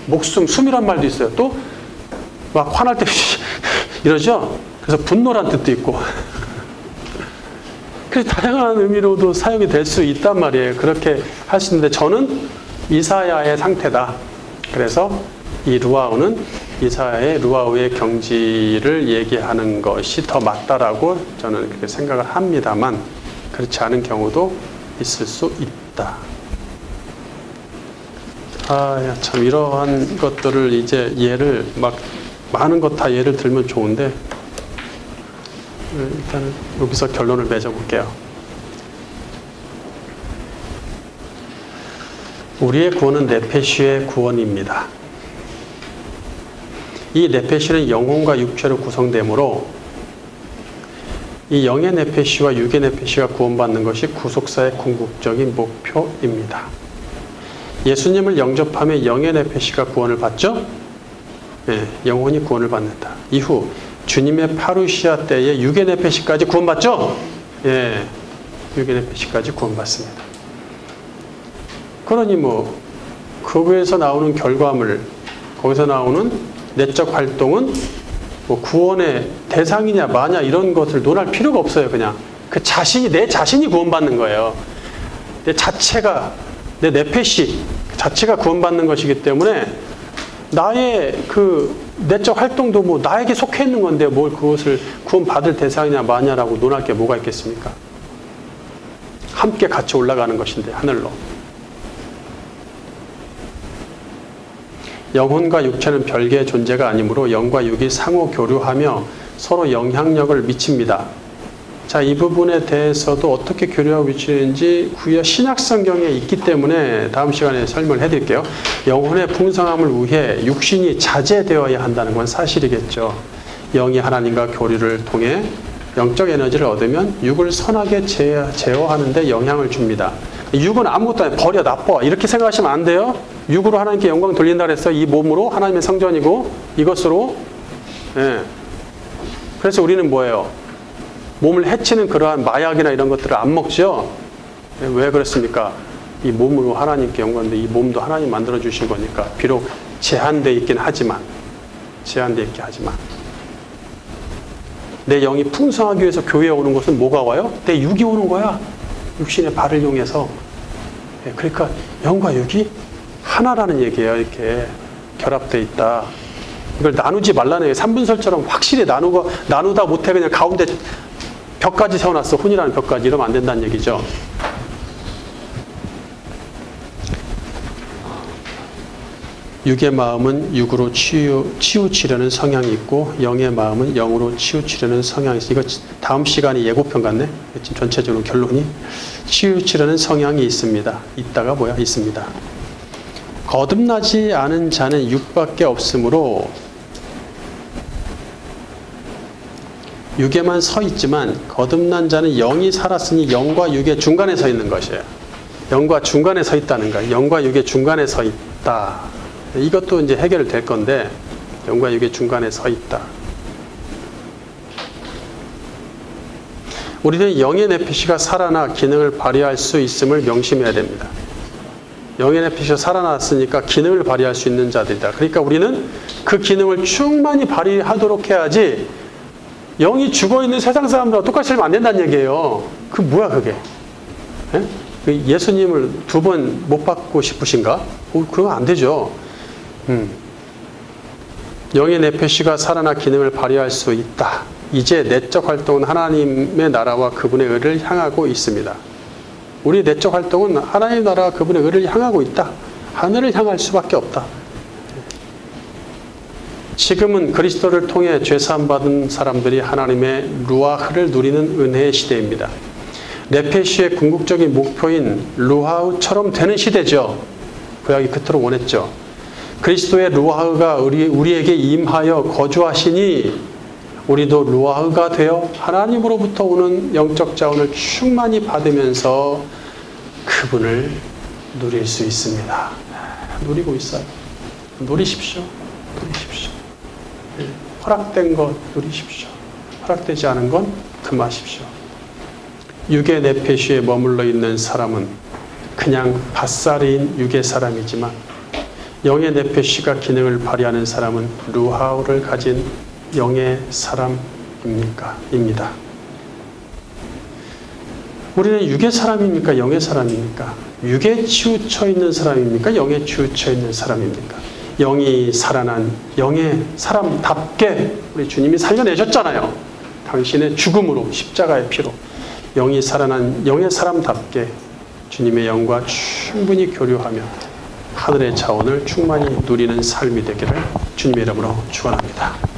목숨, 숨이란 말도 있어요. 또 막 화날 때 이러죠. 그래서 분노란 뜻도 있고. 그래서 다양한 의미로도 사용이 될 수 있단 말이에요. 그렇게 하시는데 저는 이사야의 상태다. 그래서 이 루아흐는 이사야의 루아우의 경지를 얘기하는 것이 더 맞다라고 저는 그렇게 생각을 합니다만 그렇지 않은 경우도 있을 수 있다. 참 이러한 것들을 이제 예를 막 많은 것 다 예를 들면 좋은데 일단은 여기서 결론을 맺어볼게요. 우리의 구원은 네페시의 구원입니다. 이 네페시는 영혼과 육체로 구성되므로 이 영의 네페시와 육의 네페시가 구원받는 것이 구속사의 궁극적인 목표입니다. 예수님을 영접하며 영의 네페시가 구원을 받죠? 네, 영혼이 구원을 받는다. 이후 주님의 파루시아 때에 육의 네페시까지 구원받죠? 예, 육의 네페시까지 구원받습니다. 그러니 거기에서 나오는 결과물, 거기서 나오는 내적 활동은 구원의 대상이냐 마냐 이런 것을 논할 필요가 없어요. 그냥 내 자신이 구원받는 거예요. 내 자체가, 내 네페시 자체가 구원받는 것이기 때문에 나의 내적 활동도 나에게 속해 있는 건데 뭘 그것을 구원받을 대상이냐 마냐라고 논할 게 뭐가 있겠습니까? 함께 같이 올라가는 것인데 하늘로. 영혼과 육체는 별개의 존재가 아니므로 영과 육이 상호 교류하며 서로 영향력을 미칩니다. 자, 이 부분에 대해서도 어떻게 교류하고 미치는지 구약 신약 성경에 있기 때문에 다음 시간에 설명을 해드릴게요. 영혼의 풍성함을 위해 육신이 자제되어야 한다는 건 사실이겠죠. 영이 하나님과 교류를 통해 영적 에너지를 얻으면 육을 선하게 제어하는 데 영향을 줍니다. 육은 아무것도 아니에요. 버려, 나빠. 이렇게 생각하시면 안 돼요. 육으로 하나님께 영광 돌린다 그랬어요. 이 몸으로 하나님의 성전이고 이것으로. 예. 그래서 우리는 뭐예요? 몸을 해치는 그러한 마약이나 이런 것들을 안 먹죠. 예, 왜 그렇습니까? 이 몸으로 하나님께 영광인데 이 몸도 하나님 만들어 주신 거니까 비록 제한되어 있긴 하지만 내 영이 풍성하기 위해서 교회에 오는 것은 뭐가 와요? 내 육이 오는 거야. 육신의 발을 이용해서. 예, 그러니까 영과 육이 하나라는 얘기예요. 이렇게 결합되어 있다. 이걸 나누지 말라는 얘기예요. 삼분설처럼 확실히 나누다 못해 그냥 가운데 벽까지 세워놨어. 혼이라는 벽까지. 이러면 안 된다는 얘기죠. 육의 마음은 육으로 치우치려는 성향이 있고 영의 마음은 영으로 치우치려는 성향이 있어. 이거 다음 시간에 예고편 같네. 지금 전체적으로 결론이 치우치려는 성향이 있습니다. 있습니다. 거듭나지 않은 자는 육밖에 없으므로 육에만 서 있지만 거듭난 자는 영이 살았으니 영과 육의 중간에 서 있는 것이에요. 영과 중간에 서 있다는 거예요. 영과 육의 중간에 서 있다. 이것도 이제 해결될 건데 영과 육의 중간에 서 있다. 우리는 영의 네페시가 살아나 기능을 발휘할 수 있음을 명심해야 됩니다. 영의 네페시가 살아났으니까 기능을 발휘할 수 있는 자들이다. 그러니까 우리는 그 기능을 충만히 발휘하도록 해야지 영이 죽어있는 세상 사람들하고 똑같이 살면 안 된다는 얘기예요. 뭐야 그게? 예? 예수님을 2번 못 받고 싶으신가? 그러면 안 되죠. 영의 네페시가 살아나 기능을 발휘할 수 있다. 이제 내적 활동은 하나님의 나라와 그분의 의를 향하고 있습니다. 우리 내적 활동은 하나님의 나라와 그분의 의를 향하고 있다. 하늘을 향할 수밖에 없다. 지금은 그리스도를 통해 죄사함 받은 사람들이 하나님의 루아흐를 누리는 은혜의 시대입니다. 네페시의 궁극적인 목표인 루아흐처럼 되는 시대죠. 구약이 그토록 원했죠. 그리스도의 루아흐가 우리에게 임하여 거주하시니 우리도 루아흐가 되어 하나님으로부터 오는 영적 자원을 충만히 받으면서 그분을 누릴 수 있습니다. 누리고 있어요. 누리십시오. 허락된 것 누리십시오. 허락되지 않은 건 금하십시오. 육의 네페시에 머물러 있는 사람은 그냥 밭살이인 육의 사람이지만 영의 네페시가 기능을 발휘하는 사람은 루하우를 가진 영의 사람입니다. 우리는 육의 사람입니까? 영의 사람입니까? 육에 치우쳐 있는 사람입니까? 영에 치우쳐 있는 사람입니까? 영이 살아난 영의 사람답게 우리 주님이 살려내셨잖아요. 당신의 죽음으로 십자가의 피로 영이 살아난 영의 사람답게 주님의 영과 충분히 교류하며 하늘의 자원을 충만히 누리는 삶이 되기를 주님의 이름으로 축원합니다.